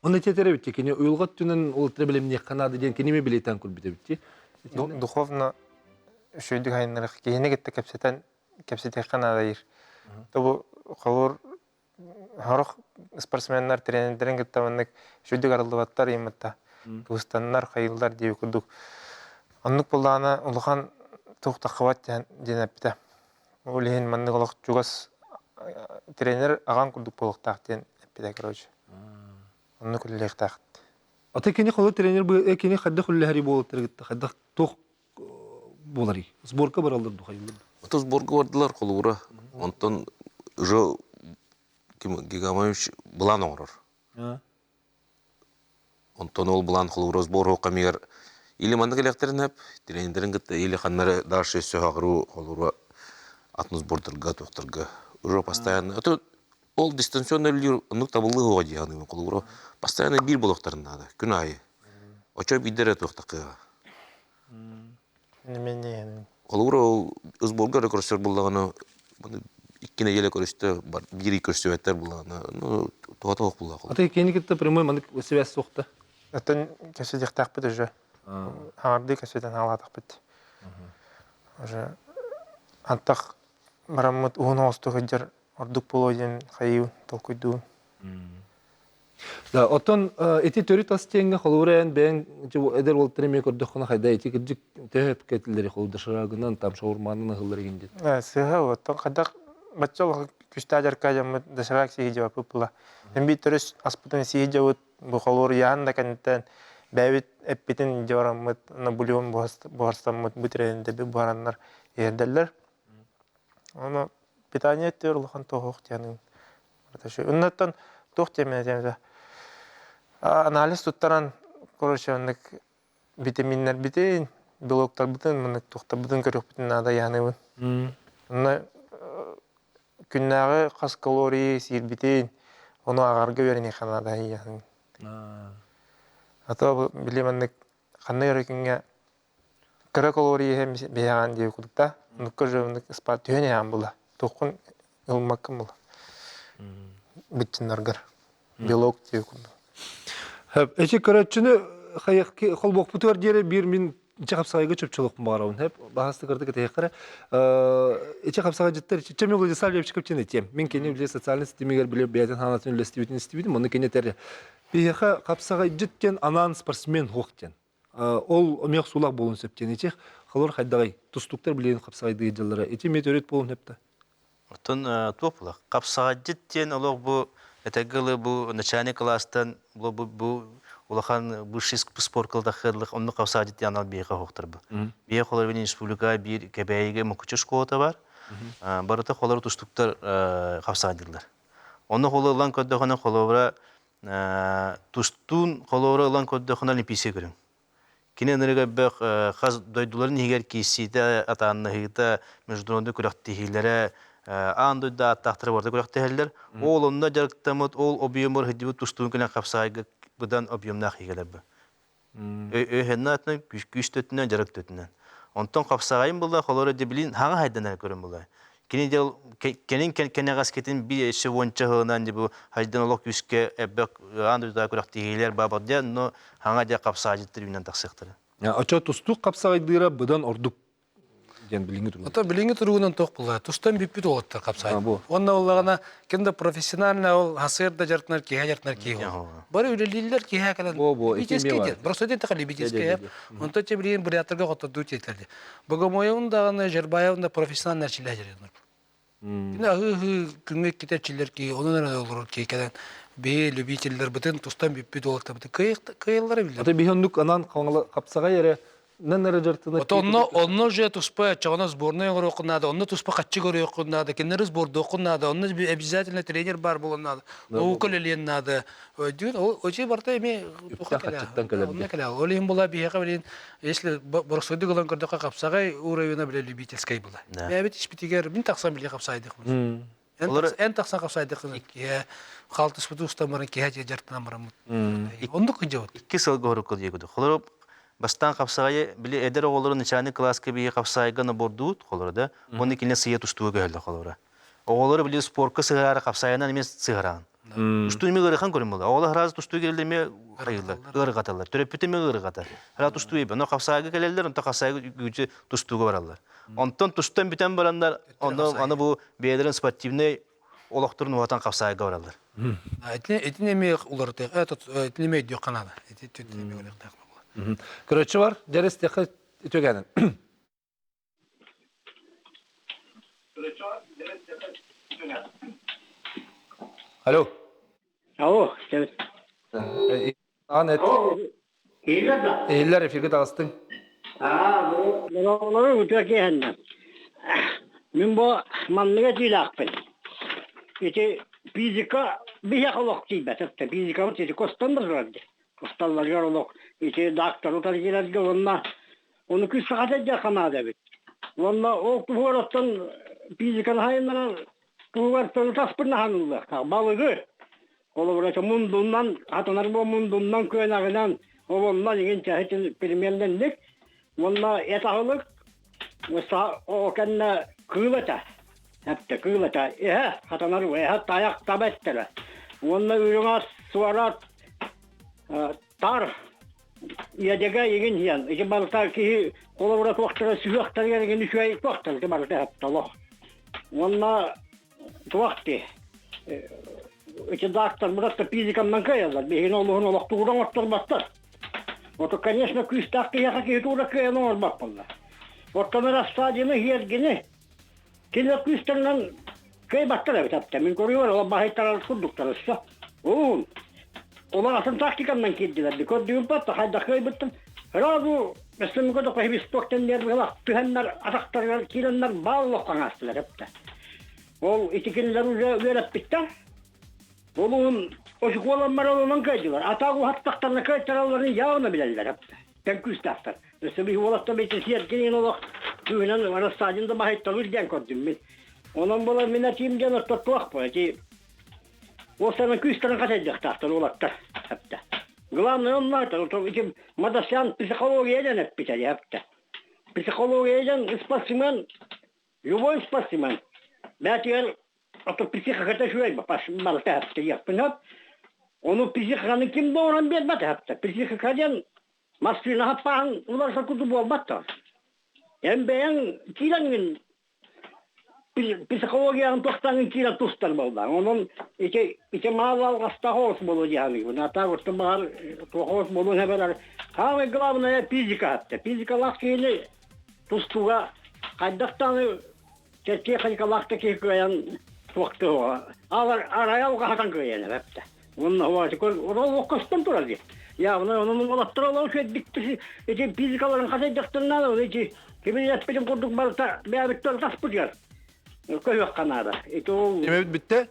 Оны тетере бітті, кені ұйылғат түнін ұлттыры біліміне қанады ден кенеме білейтен күл біті бітті. Духовно шүйдік айынырық кейіне кетті кәпсетек қанадайыр. Тобу қолыр ғарық спортсменлер тренердерін кеттавындық шүйдік арылдываттар емітті. Туыстанлар, қайылдар дейі күрдік. Онлық болдағына ұлыған тұқты қыват ден әпті. Олейін маңдық олық жүгас тренер аған күрдік болықтақ ден әпті, короче. Onu kullek taqt. Ata kene xolo trener bu kene xadda xullahari boltır gitti. Xadda toq bolari. Sborka baraldır duxayıldı. Ata sborga vardılar қолуыра. Ondan уже Гигамович бұлан оңырыр. Ondan ol бұлан қолуыра sbor hoqa meğer Или маннык электерин хеп, тренерин гытта или ханнары дальше сөһагыру холура атнус бордырга тохтырга. Уже постоянно. Это ол дистанционный лир нук табылы ходи аны холура. Постоянно бир болохтарын надо. Күн айы. Очо бидере тохтакыга. Немене. Холура ызболга рекордсер буллаганы иккине еле көрүштө бири көрсөттөр буллаганы. Ну тооток буллак. Аты кенигитте прямой мандык связь сокта. Это кесе дихтак бит уже. Арды кеседен алатак бит. Уже антах марамут уноосту гыдер ордук болойден хайы толкуйду. Да, отон эти төрүт астенге холурен бен эдер ол треме көрдөккөн хайда эти кирдик төп кетилдери холдашырагынан там шаурманын хыллары кинди. Сыга вот кадак баччал күстажар кажам дашрак сиҗа попула. Мен бит төрөс аспытын сиҗа вот бу холур янда кантен бәвит эппитин жорамыт на бульон бостамыт бүтренде бу бараннар ерделлер. Аны питание терлыхан тохок тяның. Аташы үннәттән тох темәдәмдә. Анализ туттаран короче витаминнар битен, белоктар битен, моны тохта битен көрөк битен ада яны. Аны күннәге кас калорий сир битен, аны агарга берене ханада яны. Ата билемәнне ханны ярыкыңа кара калорий һәм биян дип кудта, аны көрөмне спат төне һәм була. Тохын илмакым була. Битнәргәр. Белок дип кудта. Hep eçi körötçünü холбок бутуар дере бир мин içe kapsayga çöpçülük bağırın hep bahaslı kırdık tekrar içe kapsayga ciddir çem yolu salya çıkıp çene tem min kene bile sosyal sistemiler bile beyazın hanatın üniversitetin istibidim onu kene ter bir kapsayga cidden anan sportsmen hoqten ol ömek sulak bolun septen içe xalor haydagay tustuklar bilen kapsayga yıllara içe meteorit bolun hep de Отон топла. Капсаадиттен олог бу этегилы бу начальник класстан бу улахан бу шиск спорт кылда хырлык онны капсаадиттен анал бейга хоктор бу. Бей холор бин республика бир кебейге мукучуш кота бар. Барыта холор туштуктар капсаадилар. Онны холорлан көддөгөнө холора тустун холора лан көддөгөнө олимпийсе көрүн. Киненерге бек хаз дойдуларын егер кисиде атанны хыта международный күрәктехиләре андыда тахтыры барда күрәктехиләр. Ол онда жарыктамыт, ол объемор хидибу тустун кенә капсайга будан объемна хигәләр бу. Өһеннәтне күчтөтнән жарыктөтнән. Онтон капсагайым булда холора дибилин хаңа хайданар көрүн булда. Кинедел кенегас кетин би шевонча хынан дибу хайданлык күскә эбек андыда күрәктехиләр бабадя, но хаңа да капсаҗиттер бинен таксыктыр. Aço tustuk kapsaydıra budan orduk gen bilingi turgun. Ата билинги тургунан ток була. Тустан биппит олаттар капсай. Онна уллагана кенде профессионально ол хасырда жартнар ки хажартнар ки. Бары үлелилер ки хакалан. Битеске. Просто ден тагы битеске. Онто те билин буряттарга готто дутетлерди. Богомоюндагы Жербаевда профессионал нәрселер жүрөдүр. Ина күнгө кетечилер ки, онун олор ки кадан бе любительлер бүтүн тустан биппит олаттар бүтүн кыйыллары билер. Ата бихондук анан капсага ере ненере жартына. Онно же туспа чагына сборная горок надо, онно туспа катчы горок надо, кенер сбордок надо, онно обязательно тренер бар болон надо. Укулелен надо. Дюн, очи барта эми онно кала. Олим була бияга билин, если борсойды голан көрдөккө капсагай уровень биле любительский була. Я бит испитигер мин таксам биле капсайдык. Эн таксан капсайдык. Халты спутуста мара ки хажа жартына марамут. Онно кыжот. 2 сыл горок дегуду. Холор бастан капсагай биле эдер оголорун начальник класска бие капсайга на бордут холорда. Моны кине сыя туштуга geldi холора. Оголор биле спортка сыгара капсайынан эмес сыгаран. Тушту эме гырыхан көрүм болду. Оголор раз тушту келди эме кайылдар. Гырыгаталар. Төрөпүтө эме гырыгата. Ара тушту эме. Но капсайга келелер, онта капсайга күчү туштуга баралар. Онтон туштан бүтөн барандар, аны бу бейлерин спортивный олоктурун ватан капсайга баралар. Этин эме уларты, этин эме дök канада. Этин эме уларты. Körötçü var, dereste tögenen. Alo. Alo, evet. Anet. İyiler efirge dağıstın. Bu oğlanı uçak yeğenden. Ben bu manlığa cilakpın. İşte fizika bir yakalok değil be. Fizika var, işte kostan da vardı. Kostallar yaralok. İşte doktor utarcılarga onu küs saat edecek kanada bit. Valla o kuvarattan fizikan hayınlara kuvarattan taspırna hanıllar. Balığı. Ola burası mundundan, hatanar bu mundundan köynagidan, o valla degen çahetin primerlendik. Valla etahılık, o kanna kıvata. Hatta kıvata. Hatanar bu, hatta ayak tabettere. Valla ürüne suarat, tar, yedega yegen hiyan. İki balıklar ki, ola burası vaktara süvaktar gereken düşüye vaktara ki balıkta hatta Allah. Valla vakti. İşte доктор burada fizikamdan kayarlar. Behin Allah'ın Allah tuğran attırmazlar. Вот, конечно, küstahki yakaki tuğra kayan olmak bunlar. Ortamı rastadığını hiyergini. Kille küstahından kay baktara bitapta. Min koruyor Allah bahaytarar kurduklarıysa. Oğul. Ola asın taktikamdan keddiler. Kodduğum patta hayda kay bittim. Razu. Mesela koduk hepsi stokten derdiler. Tühenler, ataktarlar, kilenler bağlı kanastılar hepte. Ol itikinler verip bitti. Onun o şu kolanlar olan kaydılar. Atağı hattaklarına kaydılarların yağını bilirler hep. Ben küstahtar. Mesela bir olatta bir siyerkenin olarak düğünen arasacında bahaytta hırgen koydum ben. Onun bula minatiyim canı tuttuğuk bu. O sana küstahını katacak tahtar olakta hep de. Главное onlar da. Madasyan psikologiyadan hep biteri hep de. Psikologiyadan spasimen, любой спортсмен. Belki Ото психиката şöyle bak, balıkta hapta yapın hep. Onu psihikanı kim doğuran bilmedi hapta. Psihikadan masrına hapan ularsa kutubu olmadı. Hem beyan kilangın psikologiyanın tohtanın kilan tustar boldan. Onun içe mağazal hasta hoş bolu yani. Buna tağırtı bağır hoş bolun haberler. Ha ve glavnaya fizika hapta. Fizikalar şeyini tustuğa kaydaktan техникалактaki koyan vakti o. Araya o kahtan koyan hepte. Onun havası o kostüm turadı. Ya onun olattırılan şey dikti. İşte fizikaların katacaklarından o içi. Kimin yapıcım kurduk balta bir bittol taspıcılar. Koyuyor kanada. İşte o. Demek bitti.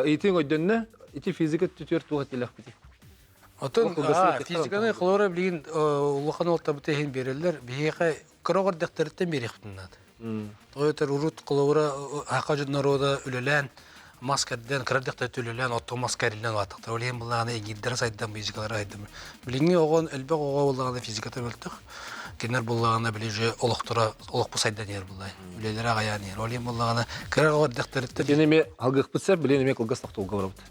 Eğitim ödünne. İti fizika tütüyor tuğat ilak biti. Отын физиканы хлора билген улахан олта битен берелер. Бияка крогор дектерттен берек битнады. Тойтер урут кылыра акажы народа үлелен маскардан крадыкта төлөлен отто маскарилен ватыктыр. Олен булаганы гиддер сайдан физикалар айдым. Билинге огон элбек ого булаганы физиката бөлтүк. Кинер булаганы билеже олоктура олок бу сайдан ер булай. Үлелер агаян ер. Олен булаганы крогор дектерттен Денеме алгык битсе, биленеме кылгастык толга барабыт.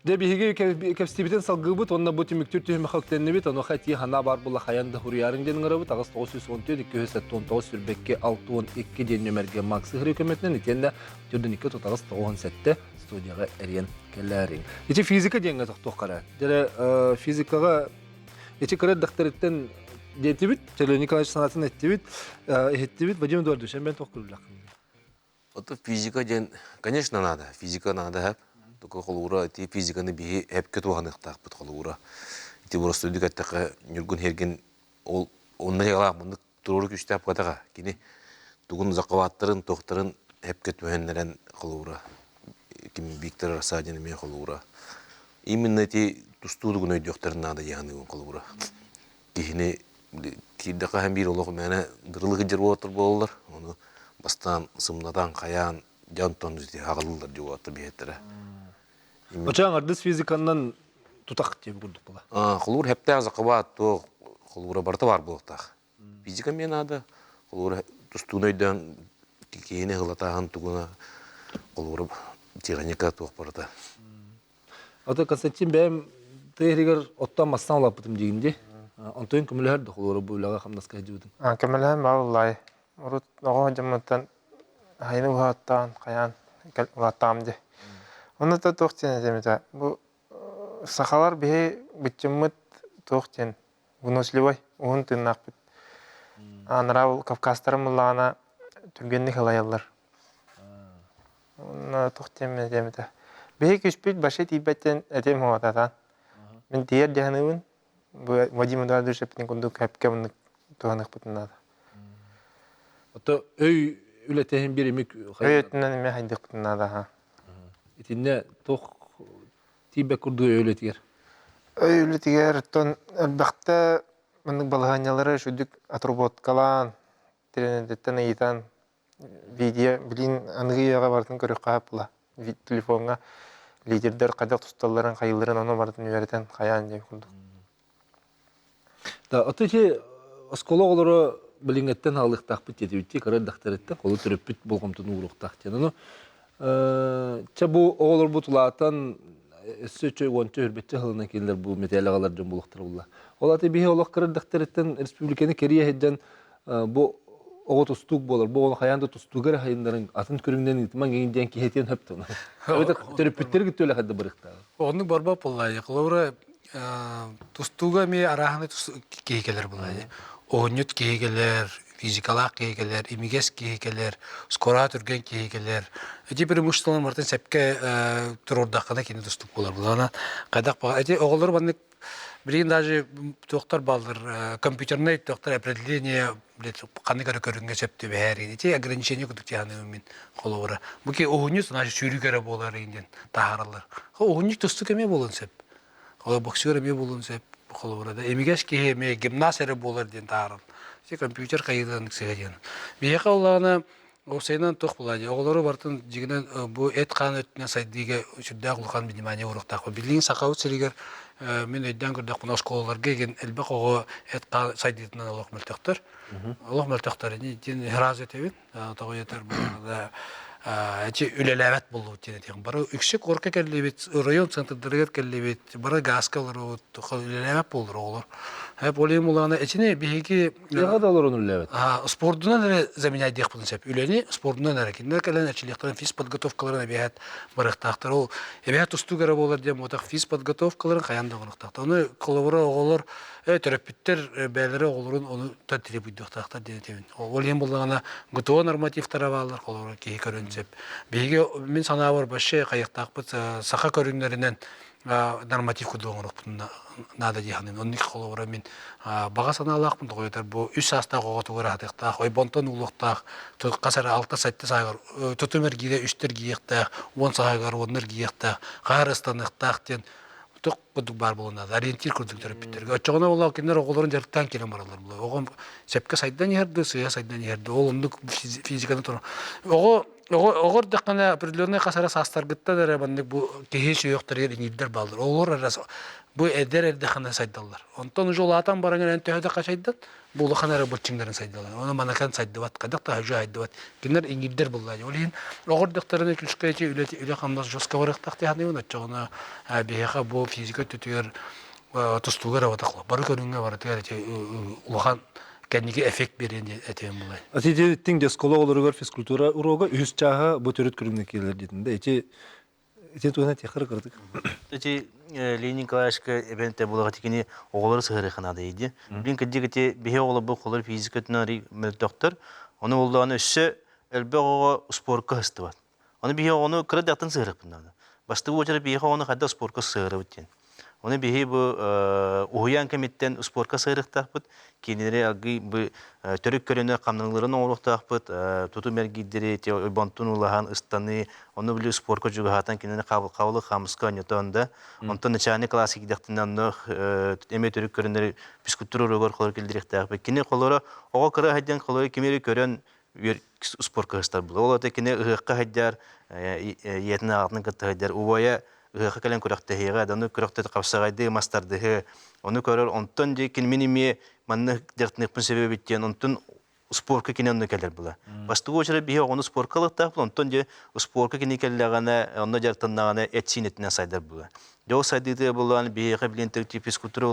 Дебиге кепстибитен салгыбыт, онна бу тимиктүр түймө хактеннебит, аны хати хана бар була хаянда хурьярың ден гырабыт, агыс 914 279 сүрбекке 612 ден нөмерге максы хөкөмөтүнөн итенде түрдүн 2 тотагыс 97 студияга эрен келерин. Ичи физика деңге токток кара. Дере физикага ичи кара докториттен детибит, Теле Николаевич санатын эттибит, эттибит Вадим Эдуардович, мен токурулак. Вот физика ден, конечно, надо. Физика надо. Только холура эти физиканы бии хеп кетуганных так бит холура. Эти просто дүгәттәкә нюргун херген ол онны яла монды туры күчтәп катага. Кини тугун закаваттырын тохтырын хеп кетүһеннәрен холура. Ким Виктор Расадин мен холура. Именно эти тустудугун өйдөктөрүн надо яны холура. Кини кидәкә һәм бир олог менә дырлыгы жер отур боллар. Оны бастан сымнадан каян жантон үзе агылдыр дип атып бетере. Очаң ардыс физиканнан тутак деп курдук була. Холур хептә закабат то холура барта бар бултак. Физика мен ада холур тустунайдан кийене гылатаган тугуна холур техника тох барта. Ата Константин бәм тегер оттан мастан лапытым дигенде. Антон күмүлөр да холур буйлага хамнаска жибудун. Кемелем валлай. Урут ого жаматтан хайны ваттан каян ваттамды. Оны да тоқтен демеде. Бу сахалар бе битчемет тоқтен. Выносливой, он тыннак бит. Анрау Кавказтарым булана түнгенни халаялар. Оны тоқтен демеде. Бе күшпит башы тибеттен этем хавататан. Мен тиер дәһнүн бу Вадим Эдуардович эптен күндүк хәпкә буны туганык битнада. Ата өй ületehin bir imik Öğütünden ime haydık bütünna daha. itinde toh tibe kurdu öğletiyer. Öyle tiger ton elbette mendik balhanyaları şuduk atrobot kalan trenetten eyitan video bilin anıya bartın körük kapla telefonga liderler kadak tutalların kayılların ona bartın öğreten kayan diye kurduk. Da atıcı psikologlары bilingetten halıqtaq bit yetibitti kara daktaretten kolu törüpüt bolğumtun uğruqtaq canını. Bu oğulur bu tulatan söçö wonçö hürbetçe hılına kelder bu metalagalardan buluqtırılla. Olatı bihe olaq kara daktaretten respublikani keriye hedden bu oğut ustuk bolar. Bu hayanda tustugar hayınların atın köründen itman gingen ki heten hepti. Evet törüpütler gitti hadda bırıqta. Onun barba polay. Kılavra tustuga mi arahane keykeler bulay. Oğunyut keykeler, fizikalak keykeler, imiges keykeler, skora türgen keykeler. Ece bir muştalan martin sepke turordakana kini tustuk bolar. Bulana kadak bağa. Ece oğulları bandık Bilin даже доктор балдыр, компьютерный доктор определение, қаны көрі көрінге сөпті бәрі. Те ограничение күдік тияны өмен қолуыра. Бұке оғыныз, нашы сүйрі көрі болар ейінден тағаралар. Оғыныз тұсты кеме болын сөп. Қолы боксер еме болын сөп қолуыра. Емегеш кеме гимнас әрі болар ден тағарал. Те компьютер қайыдан үксеге ден. Бейеқа олағына Осайнан тоқ болады. Оғылары бартын жігінен бұл әт қан өттінен сайдыға үшірді құлқан внимание ұрықтақ. Білдің сақауыт сірігер мен өйден көрдік бұна школаларға еген әлбәқ оғы әт қан сайдыдынан олық мөлтіқтір. Олық мөлтіқтір. Ден храз өтебін. Тоғы етер бұларда әте үлеләвәт болу өтен. Бары үксік орқа кәлебет, район центрдерігер кәлебет, бары газқа олар үлеләвәт болыр оғылар. Hep olayım olana içine bir iki Ne kadar olur onun levet? Sportuna nere zaminay diye yapılın hep. Üleni sportuna nere ki. Ne kadar açılıkların fiz подготовкаларına bihat bıraktaqtar. O bihat ustu gara bolar diye motak fiz подготовкаларын kayanda bıraktaqtar. Onu kolabora oğullar terapitler beyleri oğulların onu tatrip ediyortaqtar diye temin. Olayım olana gıtığa normativ taravalar kolabora ki görünsep. Bir min sana var başı kayıqtaq saqa körünlerinden норматив кодуңурук надо дияханын онник колора мен бага саналакмын тойтар бу 3 саста коготугар атыкта ой бонтон улуктак касара 6 сайтта сайгар тутумер гиде 3тер гиекта 10 сайгар 10нер гиекта карыстаныктак тен ток кодук бар болуна ориентир курдуктар питтерге очогона боло кинер оголорун жарыктан келе баралар бул огом сепке сайдан ерди сыя сайдан ерди ол ондук физиканы тур Оғыр даққана определенный қасара састаргытта дәрі бандық бұл кейі сүйіқтер еңелдер балдыр. Олар арасы бұл әдер даққана сайдалар. Онтан жол атан бараңын ән түйі даққа сайдан, бұл қанары бұлчыңдарын сайдалар. Оны манакан сайдават, қадақта хажу айдават. Кенер еңелдер бұллайды. Олейін оғыр дақтарыны күлшкі әте үлі қамдас жосқа барықтақ дейханы өні. Жоғына бейеқа бұл физика түтігер тұстуғар аватақлы. Бары көрінге барытығар әте ұлған кәнеге эффект беренде әтем булай. Атиде тиңде школа оларыгар физкультура урога үз чаға бу төрөт күрүмне келер дединде. Эти тугана техер кырдык. Эти Ленин Николаевичка эбенте булага тикини оголор сыгырыхана дейди. Билин кедигете бихе оголор бу колор физикатнары доктор. Оны олданы өссө элбего спортка хыстыбат. Оны бихе оны кырдактан сыгырык бунда. Башты очары бихе оны хадда спортка сыгырып өттен. Оны бихе бу уян комитеттен спортка сыгырыктакпыт. Кинере алгы бу төрөк көрөнө камныларын оруктакпыт. Туту мергидери те бонтун улаган ыстаны, оны биле спортка жугатан кинене кабыл хамска ньютонда. Онтон начальный классик дактынан эме төрөк көрөнөр физкультура рөгөр колор келдиректакпыт. Кине колора ого кыра хайдан колор кемери көрөн спортка хыстар бул. Ол да кине ыгыкка хайдар, етне атын кытайдар убая ыгыкка келен көрөктөгө даны көрөктө капсагайды мастардыгы. Оны көрөр онтон же кинминиме манны дертныкпын себебиттен онтон спортка киненне келер була. Башты очары бие оны спорткалыктак онтон же спортка кинекеллагана онда жартыннагана этсинетне сайдар була. Жо сайдыды булган бие билентер физкультура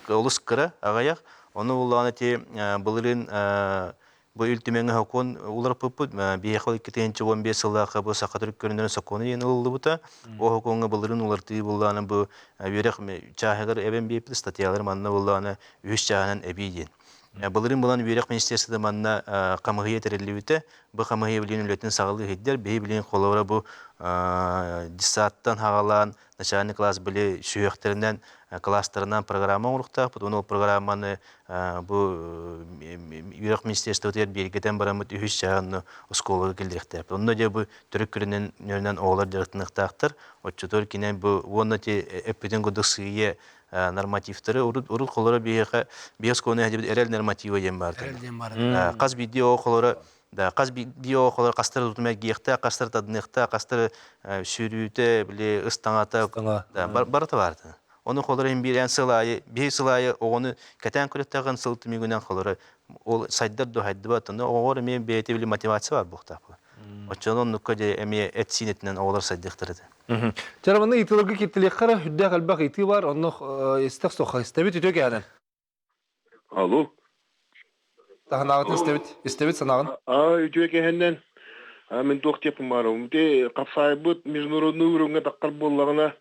олус кыра агаяк оны булган те булырын bu ültümeğe hakon ular puput bir xol ketençi 15 yılda bu sakatırık görünürün sakonu yeni oldu bu da o hakonga bulurun ulartı bulanı bu börek çahıgar eben bir statyalar manna bulanı 3 çahının ebiydi. Bulurun bulan börek ministeriyede manna kamıya terellibite bu kamıya bilen ületin sağlığı hediler be bilen kolora bu диссаттан хағалан начальный класс білі сүйектерінен класстарынан программа урухтак бут. Onu программаны бу Юрок министерство тер бергетен барамыт үһүс чагынны школага келдиректеп. Онда же бу түрк күренен нөрнен оолар жактыныктактыр. Отчотор кинен бу вонати эпиден годсые нормативтері урут колора биес коны хадибит эрел нормативы ем бар. Каз видео колора да каз видео колора кастыр тутмай гехта кастыр тадныкта кастыр сүрүтө биле ыстаңата да барты барды. Onu kolları birden sılayı, bir sılayı onu keten kuruttağın sıltı migünen kolları o saydılar da haydi batında o men beyte bile motivasyon var bu tapı. O çanın nukkaca emiye et sinetinden oğlar saydıktırdı. Jarabanda itilerge kitlekhara hüdde kalbak iti var onu istekso istabit itiyor yani. Alo. Daha nağıtın istabit sanağın. Ütüye kehenden. Мен тоқ тепім бар. Үмде қапсайбыт международный уровня таққар боллағына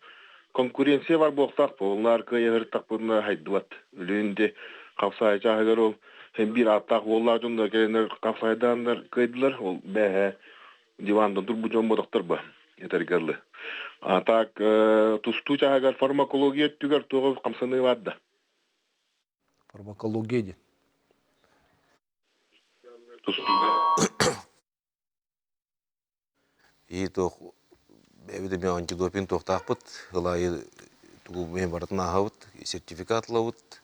конкуренция бар болсақ, олар көйер тақпырына хайдыбат. Үлінде қапсай жағығар ол. Hem bir attaq олар жонда келенер қапсайдандар көйділер. Ол бәе дивандан тұр бұ жон бодықтыр ба. Етергерлі. Атақ тұсту жағығар фармакология түгер тоғы қамсаны вадда. Фармакология де. И то бевде мен антидопинг тоқтақпыт, ылайы тугу мен бартына хавыт, сертификат лавыт.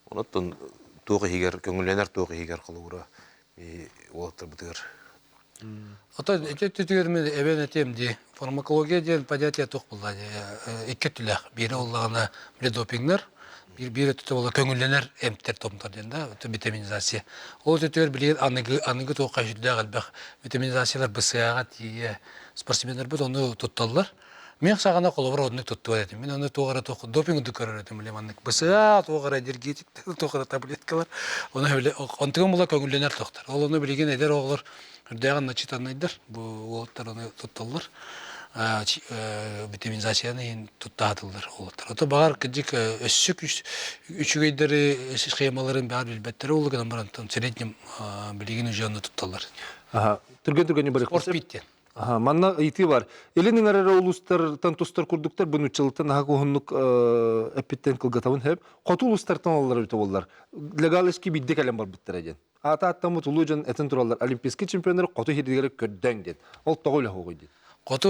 Онаттан тоғы хигер, көңіленер тоғы хигер қылуыра олаттар бітігер. Ата түтігер мен әбен әтемді фармакология ден понятие тоқ болды. Екі түләк. Бері олағына допингнер, бері түті ола көңіленер әмттер томтар ден, витаминизация. Ол түтігер білген анығы тоққа жүлді қалбақ витаминизациялар бұсыяға тие спортсмендер бұд, оны тұтталылар. Мен сағана қолыбыр оны тұтту әдетім. Мен оны тоғыра тоқы допингді көрір әдетім. Бұсыя тоғыра энергетик, тоғыра таблеткалар. Онтығын бұла көңіленер тоқтар. Ол оны білген әдер оғылар үрдәғін начитанайдар. Бұл олаттар оны тұтталылар. Витаминизацияны ең тұттадылар олаттар. Ота бағар кәдік өссік үшігейдері схемаларын бәр білбәттері олығынан барантан среднем білеген үжеуіні тұтталылар. Түрген-түргені барық. Спорт биттен. Манна ити бар. Эленин арара улустар тантустар курдуктар буну чылтан хакуһуннук эпиттен кылгатабын хеп. Коту улустартан аллар бите боллар. Легалески бидде калем бар биттер эген. Ата-аттамы тулужан этен тураллар. Олимпийский чемпиондар коту хирдигере көддөң ден. Ол тогойлы хогой ден. Коту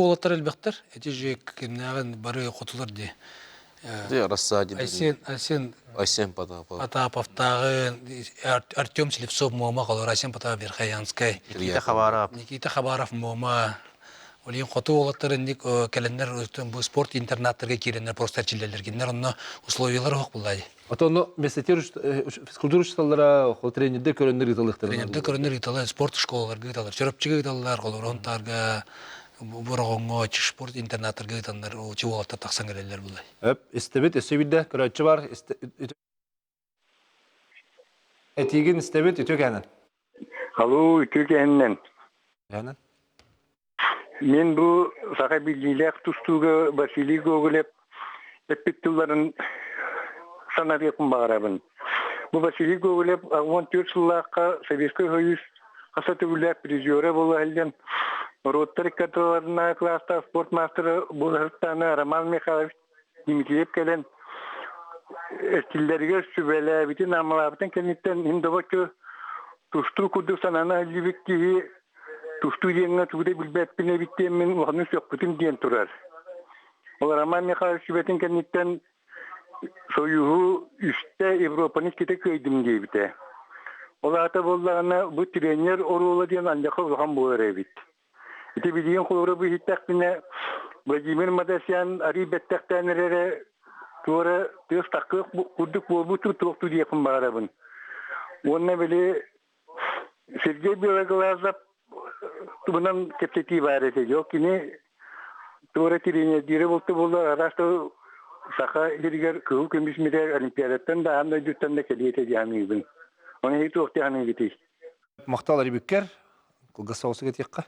олаттар элбектер. Эти же кимнаган бары котулар де. Рассади. Айсен Потаповтагы, Артем Селевцов мома колор, Айсен Потапов Верхоянскай. Никита Хабаров мома. Олин коту олаттар ник календар бу спорт интернаттарга киренер просто чиллерлер кинер онно условиялар хок булдай. Ото оно месетер физкультура учителлары хол тренерде көрөндөр италыктар. Тренерде көрөндөр италар спорт школаларга италар. Чөрөпчүгө италар колоронтарга Бургонго спорт интернаттарга италар чуалта таксан келелер булдай. Эп, истебет эсебидде көрөчү бар. Этиген истебет үтөгөнөн. Алло, үтөгөнөн. Янын. Мен bu sağa bilgiler tustuğu Vasili Gogolev epitlerin sanat yapım bağırabın. Bu Vasili Gogolev 14 yıllığa Sovyetski Soyuz Asatürkler prizörü bolu halden Rotary katılarına klasta sport masterı Bulgaristan'a Roman Mikhailov Dimitriyev gelen estillerge sübele bütün amalardan kendisinden Hindovakı tustuğu kurdu sanana halibik ki Tuştu yenge tuğda bilbetpine bittiğimin uhanus yok bütün diyen turar. Olar ama Mikhail Şivet'in kendisinden soyuğu üstte Avrupa'nın kite köydim diye bite. Olar ata bollağına bu trener oruğla diyen ancak ulan bu evit. İte bildiğin kulları bu hittakbine Vladimir Madasyan arı bettaktanelere tuğra tüyüz takı kurduk bu tuğtu diye kumbarabın. Onunla böyle Sergey Belagolazov bundan tepki ibareti yok. Yine doğru tirine dire buldu araçta saka hiriger kuhu komisyonere olimpiyattan da hem de cütten de keliyete camiibin. Onu hiç vakti hanım gitti. Макталар биккер кылгасаусы кетекка.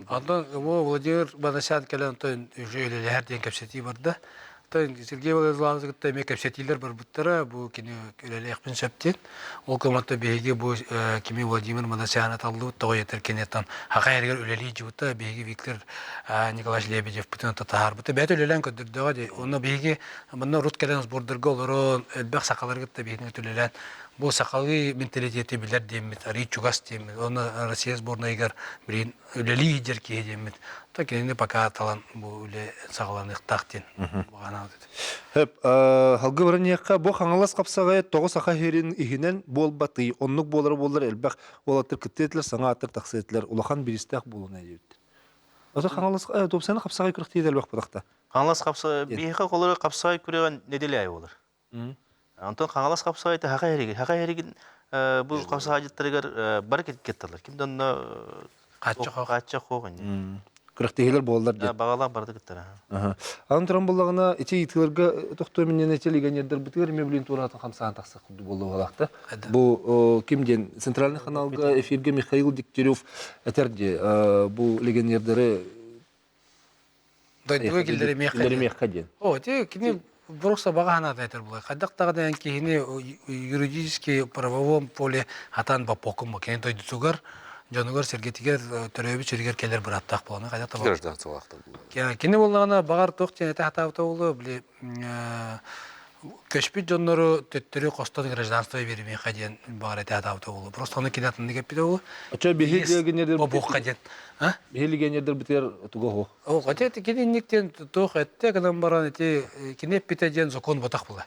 Анда Владимир Бадасян келен тон жөйлелер ден кепсети барды. Сергей Владиславович гытта ме кепсетилер бар буттара бу кини өлелеякпин септен. Ол коматта беги бу кими Владимир Манасяна таллы тойтер кенетан хакайргер өлели жута беги Виктор Николаевич Лебедев бутын татар бут бет өлелен көдөрдөгө де. Оны беги мына рут келен сбордерге олоро элбек сакалар гытта беги өлелен. Бу сакалы менталитети билер демит, ари чугас демит. Оны Россия сборнайгар бирин өлели жерке демит. Так енді пока талан бұл үлі сағаланы тақтен бағана өтеді. Хеп, халгы баран яққа бұл қаңалас қапсағай тоғы сақа херин ихінен бол баты, онлық болар әлбәқ олатыр күттетілер, саңа аттыр тақсы етілер, улахан бірістәқ болуына дейбді. Оты қаңалас допсаны қапсағай күріқтейді әлбәқ бұдақта? Қаңалас қапсағай, бейхі қолары қапсағай күреген неделі ай олар. Антон қаңалас қапсағайды хақа ереген бұл қапсағай жеттірігер бар кеттілер. Кімді онына қатшы қоғын. Күріқтейгілер болалар деп. Бағалақ барды кеттір. Ағын тұран болағына әте етілерге тоқты өменен әтелеген ердер бұтығыр ме білін тұратын қамсаған тақсы құлды болды олақты. Бұл кімден? Центральный каналға эфирге Михаил Дегтярев әтерде бұл легендердері меққа ден. О, те, кені бұрықса бағана айтар бұлай. Қайдақтағыдан кейіне юридически правовом поле атан бапокым ба. Кені тойды суғар. Жанугар Сергетигер төрөбү чиргер келер бир аттак болгону кайда табак. Граждан салактар. Кене болгона багар токтен эте хатабыта болду, биле көчпүт жоннору төттөрү костон гражданство берими каден багар эте хатабыта болду. Просто аны кинатынды кеппиде болду. Ача бехилгенердер бобок каден. А? Бехилгенердер битер тугого. О, каден кенениктен тох этте кадан баран эте кинеппитеден закон батак була.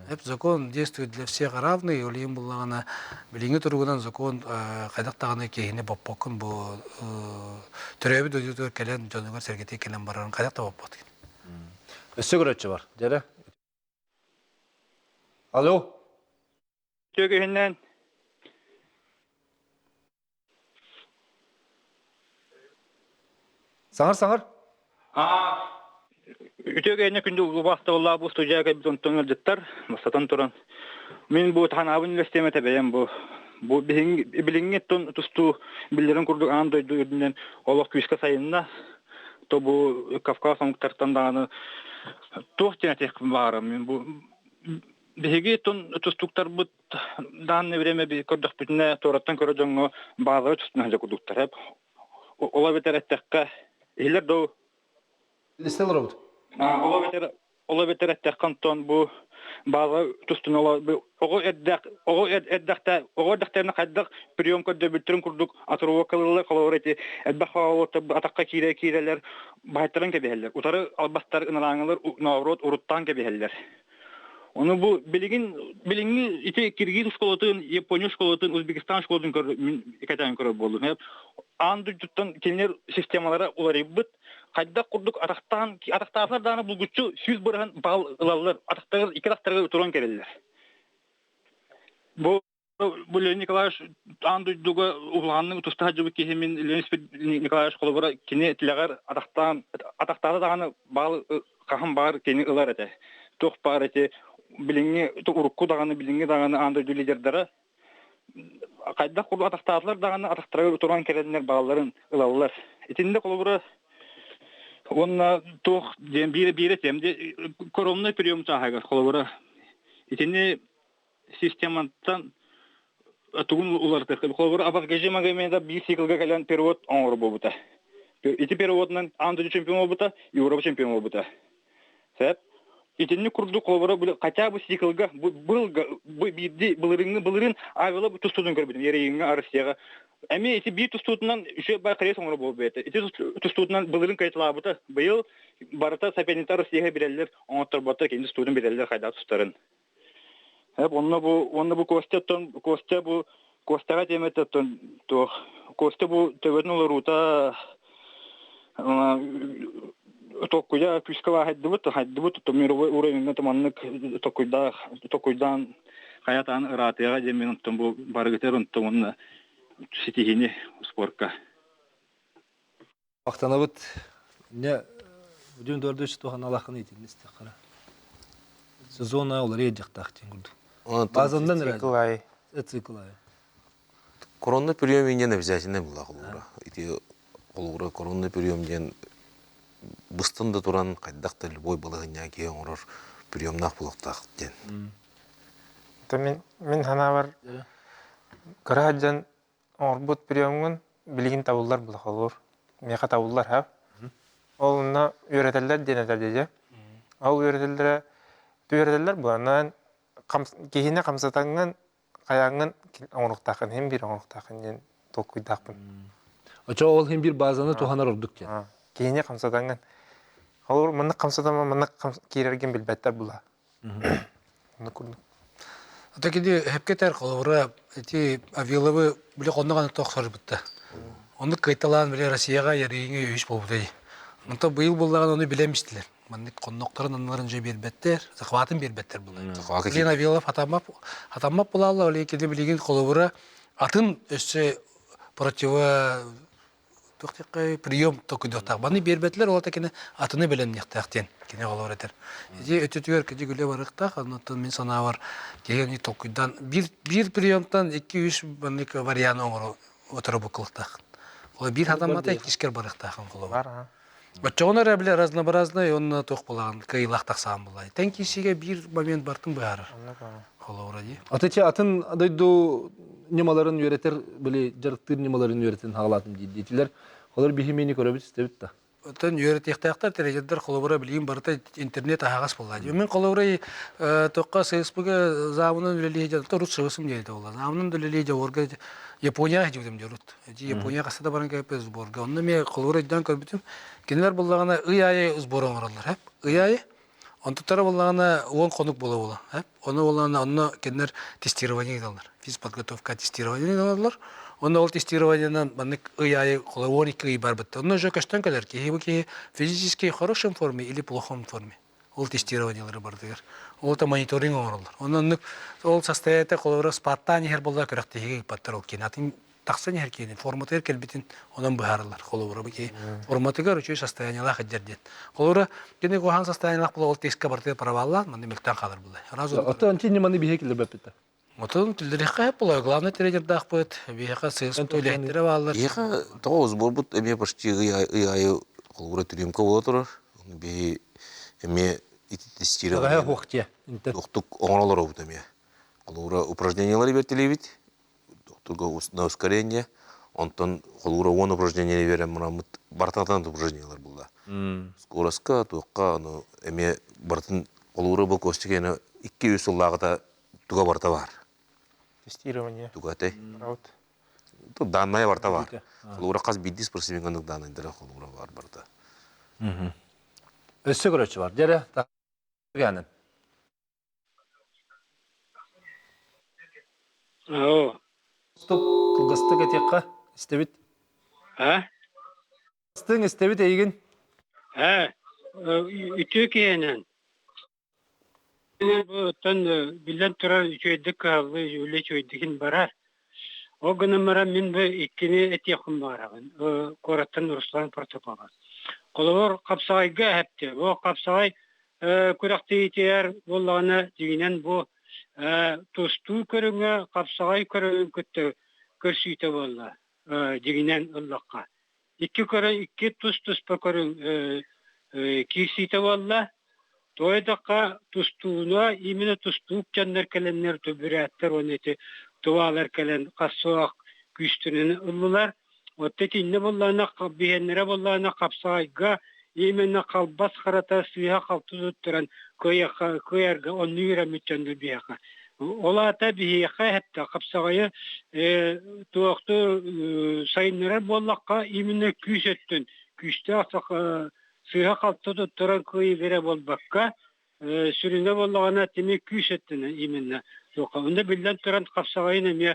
Эп закон действует для всех равный, или им было на билинге тургудан закон кайдактаганы кейине баппокун бу төрөбү дөдүтөр келен жонугар Сергетей келен баран кайдакта баппот. Өссө көрөчү бар. Жара. Алло. Төгөһүннән Саңар. Үтөгәне күндө убакта улла бу студияга битон тоңылдыктар, масатан туран. Мен бу танабын университетте бәем бу билинге тон тусту билдерен курдук андай дүрдүнөн олок күскә сайынна то бу Кавказ аңтартан даны тохтен тек бар. Мен бу биге тон тустуктар бу данный время би көрдүк бүтүнө тораттан көрө жоңго баалары тустуна жакудуктар хеп. Ола бетереттекке элер до Листел робот. Ола бетереттек кантон бу баалы тустуна ого эддактерне кайдак приемка дөбүттүрүн курдук атыруу кылылы колорети эдбахаота атакка кирелер байтырын кебелер. Утары албастар ынараңылар наврот уруттан кебелер. Onu bu bilingi ite Kirgiz şkolotun, Japonya şkolotun, Özbekistan şkolotun ikatan körü boldu. Hep andı tuttan kenar sistemalara uları bit. Kayda kurduk ataktarlar dana bulguçu 100 bırhan bağlılar. Ataktar iki ataktarga turan kereller. Bu Leonid Nikolaevich andı duga ulanın tustahcı kehimin Leonid Nikolaevich kolobora kine tilagar ataktarlar dana bağlı kahım bağır kene ılar ete. Toh bağır ete. Bilingi urukku dağını bilingi dağını andı liderlere kayda kurdu ataktarlar dağını ataktara oturan kerenler bağların ılallar. İçinde kolubura onunla toh bir temde korona periyom sahaga kolubura. İçinde sistemantan tuğun ulardı. Kolubura abagajı magameda bir siklga gelen periyot onur bobuta. İti periyotdan andı çempiyon bobuta, Avrupa çempiyon bobuta. Sebep İçinde kurdu kollara böyle kaça bu siklga bu bir bulurun ayvela bu tustudun görmedim. Yereğine arasıya. Ama iti bir tustudundan şu bakare sonra bu bete. İti tustudundan bulurun kayıtla buta. Bu yıl barata sepenita arasıya bireller. Onatlar bata kendi tustudun bireller kayda tustarın. Hep onunla bu kosta bu kostaga demetten to kosta bu tevenol ruta Токуя пускала хайдыбыт то мировой уровень таманнык токуйдан хаятан ратыга демен том бу баргытерун томны ситигини спортка. Вақтанабыт не бүдүн дөрдөч туган алакын итин истекара. Сезона олар эдиктак теңгүрдү. Базандан Циклай. Циклай. Коронный прием не обязательно была холура. Эти холура коронный прием ден быстында туран кайдакта любой балыгыня кие орор приемнах булактак ден. То мен хана бар караджан орбут приемын билигин табылдар була холор. Меха табылдар хап. Ол уна үйрөтелер денетер деже. Ал үйрөтелер буланан кехине камсатанган каяңын оңруктакын hem bir оңруктакын ден токуйдакпын. Очо ол hem bir базаны туханар ордук кен. Кехине камсатанган. Холор мында камсатама мында кирерген билбеттер була. Мында күрдүк. Ата кеде хепкетер колора эти авиловы биле конноган токсор битте. Оны кайталан биле Россияга ярыйыңы үш болбудай. Мында быйыл булган оны билемиштилер. Мында конноктарын анларын же бербеттер, захватын бербеттер булар. Билен авилов атамап булалар, оле кеде билеген колора атын өсө противо тоқтықай прием токудоқтақ. Баны бербетлер, ол текені атыны білен нектақтен, кене қолар етер. Еде өтетуер кеде гүле барықтақ, аннатын мен сана бар, кегені токудан, бір приемтан 2-3 варианы оңыры отыры бұқылықтақ. Ол бір адамата 2-шкер барықтақын қолы бар. Бачоғынар әбіле разнообразны, оны тоқ болаған, кайылақтақ саған болай. Тән кешеге бір момент бартын бағарыр. Қолы ұрады. Атыча атын адайду немаларын үйретер, біле жарықтыр немаларын үйретін хағалатым дейділер. Олар бейхемені көрі істебіт та. Отын үйретектақтар тәрежедер қолыбыра білейін барыта интернет ағас болады. Мен қолыбыра тоққа ССП-ге замының үлелейді, рут шығысым дейді олар. Замының үлелейді орға Японияға жеудім де рут. Япония қасада баран кәпі сборға. Онны мен қолыбыра ждан көрбітім. Кенелер болағына үй-айы сборын оралар. Үй-айы онтықтары болағына оң қонық бола. Оны болағына онны кенелер тестирование едалар. Физподготовка тестирование едалар. Оны ол тестированиянан баннык ый-айы қолы 12 ый бар бітті. Оны жо каштан кәлер ки физически хорошем форме или плохом форме. Ол тестированиялары бардығыр. Ол та мониторинг оңырылыр. Оны ол состояты қолы спартан ехер болда көріқтегі паттар ол кен. Атын тақсан ехер кені. Форматы еркел бітін онан бұхарылар. Қолы ұры бұке форматыға ручой состояниялақ әддерден. Қолы ұры кені қоған состояниялақ бұла ол тестке барды правалла, маңды мүлттен қалыр бұлай. Аты анчи неманы бейе келер бәппетті? Отын тілдірекқа әп бұлай. Главный тренерді ақпыт. Бейеқа сығыз төлеттері балылар. Еға тоғыз борбут әме почти ый-айы қолғыра түремкі бола тұрар. Бей әме тестирование. Тағая хоқте. Тоқтық оңыралар обыт әме. Қолғыра упражнениялары бертелебет. Тоқтығы на ускорение. Онтан қолғыра 10 упражнениялары берем мұрамыт. Бартатан упражнениялар бұлда. Скоростқа, тоққа, әме бартын қолғыра бұл костігені 2 ұсыллағыда туға барта бар. Тестирование. Тугате. Раут. Тут данная барта бар. Лура қаз биддис просименгандық данныйдыра лура бар барта. Өссі көрөчі бар. Дәрі тағыянын. Стоп, қылғысты кетеққа істебіт. Қылғыстың істебіт әйгін? Үтü киенен. Тон билен турар жойдык калды, үле жойдыгин барар. О гынымыра мен бі иккені әтеқым барағын. Кораттан Руслан протоколы. Қолығыр қапсағайға әпті. О қапсағай күрәқті етер болағына дегенен бұл тосту көріңі, қапсағай көріңі күтті көрсүйті болды дегенен ұллаққа. Икі тұс-тұспа көрің кейсейті болды. Тойдаққа тұстуына, имені тұстуық жаннар кәленлер төбірәттер, оны еті туалар кәлен қасуақ күштінін ұлылар. Отты тейіне болағына, бейенлері болағына қапсағайға, имені қалбас қарата сұйға қалты тұттыран көйерге оны үйрәметтенді бейеқа. Ола ата бейеқа әпті қапсағайы туақты сайынлары болаққа имені күш өттін. Күшті ақсақ Сыйға қалты тұттыран көйі бере болбаққа, сүріне болағына темек күйш еттіні именне. Онда білден тұран қапсағайын әме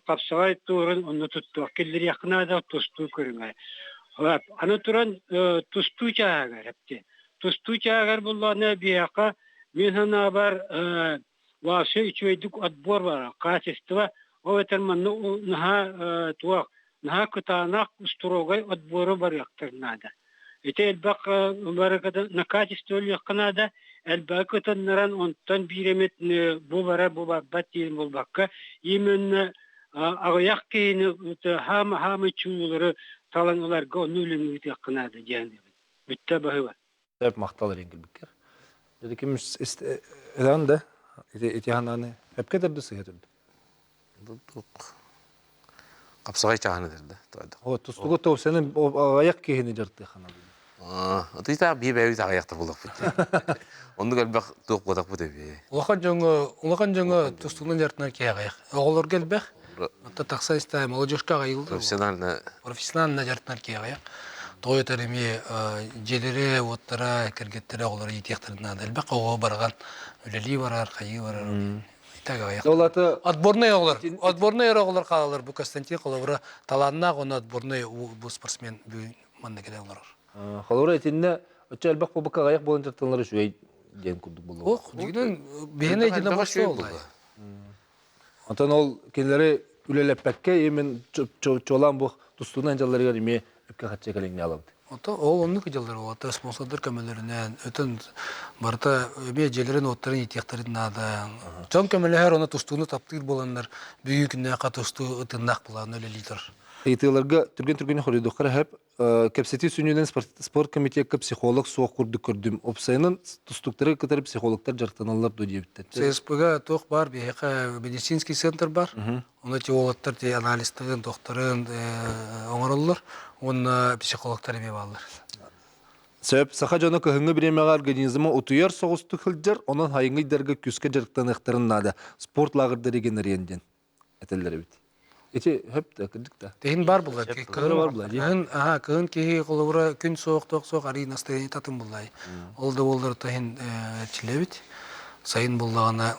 қапсағай тұрын оны тұттуақ. Келдер яқынада тұсту көріңай. Аны тұран тұсту жағағар әпте. Тұсту жағағар болағына бияқа мен хана бар вашы үчөйдік отбор бар. Қасесті ба, о әтерманны наға туақ. Наға күтанақ ұстырогай отборы бар яқтырнада. Ете әлбақ на качество яқынада әлбақ өтінлерін онтан биремет бұл бара бұл бат дейін бұл баққа. Емен ағаяқ кейіні хамы чуылары Talanlar go nülün üte kınadı cendi. Bitte bahı. Hep maqtal rengil biker. Dedi ki edan da etihanane hep kedirdi sıyırdı. Kapsagay çağını derdi. O tustugu to senin o ayak kehini jartı xana. Atıysa bir bevi ayakta bulduk. Onu gelbek tuğuk budak bu debi. Улахан жаңа тустугунан жартына киягаyak. Оголор келбек. Ата такса истай молодежка гайылды. Профессионально Профессионально жартына киягаyak. Той тереми желере оттара кергеттере оголор итехтеринен элбек ого барган үлели барар, кайы барар. Итагаyak. Олаты Отборный оголор калалар бу Константин Коловра таланна гона отборный бу спортсмен бу манда келе олар. холора этинне өчө элбек бу бака аяк болон жартылары шуй ден курдук болду. Ох, дигинен бехне жина башы олай. Антон ол кенлери үлелеппекке эмен чолан бу тустунан жалларга эме эпке катча келеңне алып. Ото ол онны кыжалдар ото спонсордор көмөлөрүнөн өтөн барта эме желерин оттарын итектерин нада. Чон көмөлөр оны тустууну таптыр болондар бүгүн күнү катыстуу ытынак булан өле литр. Эйтелерге түрген хоридохар хеп кепсети сүнүнөн спорт комитетке психолог соок курдук көрдүм. Опсайнын тустуктары кытары психологтар жартаналар до дебиттер. ССПга тох бар, бияка медицинский центр бар. Оны теологтар те анализдерин, докторын оңороллор, оны психологтар эме балдар. Сөп саха жана кыһыңы биремега организмы утуяр согусту кылжар, онун хайыңы дерге күскө жарыктаныктарын нада. Спорт лагердер регенеренден. Этелер бит. Эти хеп та кыдыкта. Тейин бар булар. бар булар, Кыһын кихи коловра күн соок ари настроение татын буллай. Ол да болдар тейин чилебит. Сайын буллагана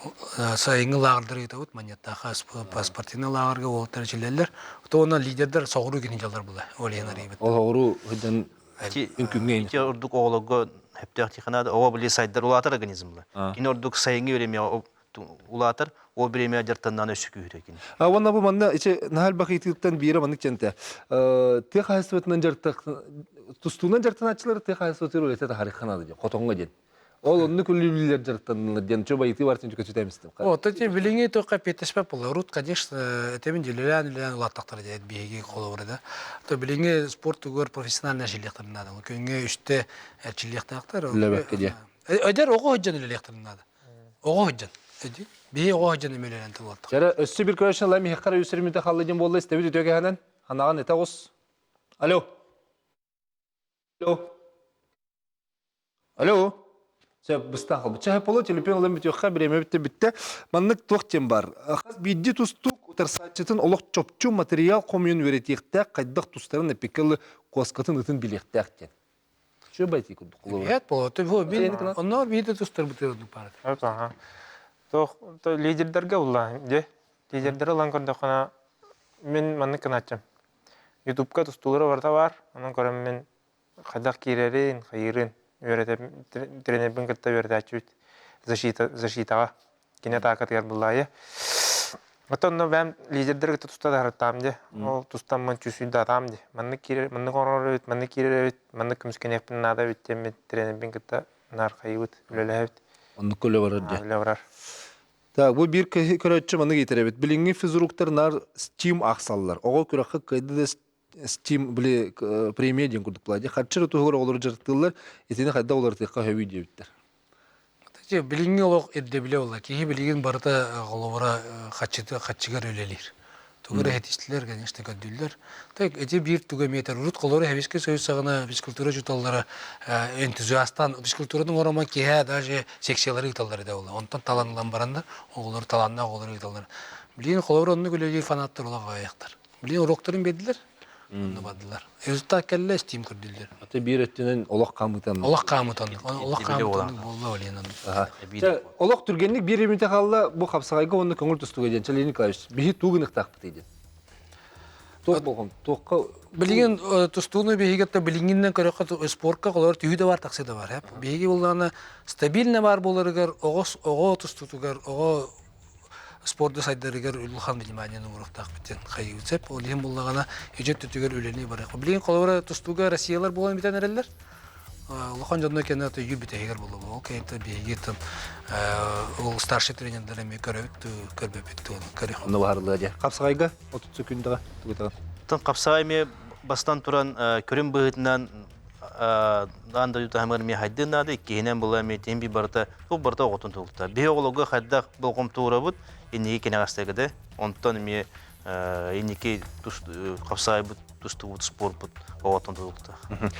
сайынгы лагердер итебит маньята хас паспортины лагерге олтар чилелер. Тоона лидердер согуру гин жалдар булай. Ол янарыбыт. Ол огуру хыдан үnkүнгейн. Ити ордук оголого хептек тиханада ова били сайдар улатар организмлы. Кин ордук сайынгы береме улатар, о береме жартандан өсүкү үрекин. Ванна бу манда иче нахал бакытыктан бире мандык ченте. Те хасыбытынан жартак тустунан жартаначылар те хасыбытыр үлете тариханады же, котонго же. Ол онны күлүлүлөр жартанылар ден чоба ити бар тинчү көчөтөмүстүм. Вот эти билинги только петеспе полорут, конечно, этими делелен латтактар дет биги коловры да. То билинги спорт угор профессиональный жилектер надо. Көнгө үстө жилектактар. Лебекке же. Öder ого hocan жилектер надо. Ого hocan. Эди би ого hocan эмелерен тулат. Жара өссү бир көшөн лами хакара үсүрмүтө халлыдын болду истеби төгө ханан. Анаган эте гос. Алло. Алло. Сөп быстан калып. Ча поло телефон алып бүтө хабар эме битте. Мандык токтем бар. Хас бидди тустук утарсачытын олок чопчу материал коммун веретикте кайдык тустарын эпикел коскатын ытын билектектен. Что байти курдук. Нет, поло то би оннор биде тустар бүтө бар. Ага. То лидердерге улла, де. Лидердер улан көрдөкана мен манны каначам. YouTube'ка тустулары бар, анан көрөм мен кадак кирерин, кайырын өйрөтөм, тренербин кытта өйрөтөчүт. Защитага кинетака тегер буллайы. Отонно ben liderleri tusta da tam de. O tustan man çüsü da tam de. Manne kire, manne kororut, manne kire, manne kumsken yapın nada bitti trenin bin kıta nar kayıt öyle hep. Onu köle var diye. Öyle var. Ta bu bir körötçü manne getirebet. Bilingi fizuruktar nar steam aksallar. O körökü kaydı da steam bile premiye diyen kurduk plaje. Hatçır tuğur olur jartıllar. Etini hayda olur tekrar hevi diye bitler. Билинги олок эрде биле болла. Кихи билигин барда головора хатчыгар өлелер. Тугура хетистилер, конечно, көдүллер. Так эти бир туга метр рут колору хевиске сөз сагына физкультура жуталлары энтузиастан физкультуранын орома кеhe даже секциялары италлары да болла. Онтан таланылан баранда оголор таланна оголор италлар. Билин колору онны көлөжү фанаттар олага аяктар. Билин урокторун бердилер. Onu badılar. Özta kelle steam kurdüller. Ata bir ettiğinin olak kamıtan. Olak kamıtan. Olak kamıtan bolla olenan. Aha. Olak türgenlik bir ümite kalla bu kapsagayga onu köngül tustuga eden. Çali Nikolaevич. Bihi tuğunik takpıt edin. Tuğ bolğum. Tuğqa Bilingen tustuğunu bihigatta bilinginden körökka sportka kolor tüyü de var taksi de var hep. Bihigi bollana stabilne var bollarıgar ogo tustutugar ogo sporda saydarıgar ulhan bilmaniyanı uruqtaq biten kayıtsep. Olihim bollagana ejet tütügar öleni var. Bilingen kolora tustuga Rasiyalar bolan biten ereller. Улахан жонно кенете юбитегер болду. Ол кенте бегитим ол старший тренерлер эми көрбөбүттү, көрөх. onu varlığa diye. Kapsagayga 30 sekundага tuğutağın. Тон капсагай ме бастан туран көрін бұғытынан анда ютамыр ми хайдын нады кейінен бұла ми темби барта бұл барта оғытын тұлықта. Бей оғылығы хайдақ бұлғым туыра бұд, енеге кене ғастағыды, онтан ми енеге қапсай бұд, тұсты бұд, спор бұд, оғытын тұлықта.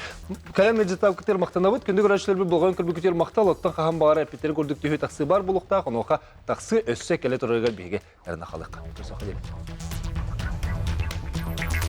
Кәлем меджетап күтер мақтана бұд, күнді көрәшілер болған күрбі күтер мақтал, оттан қаған бағар әпеттері көрдік түйі тақсы бар болуқта, қонуға тақсы өссе кәле тұрырға бейге әрін ақалыққа.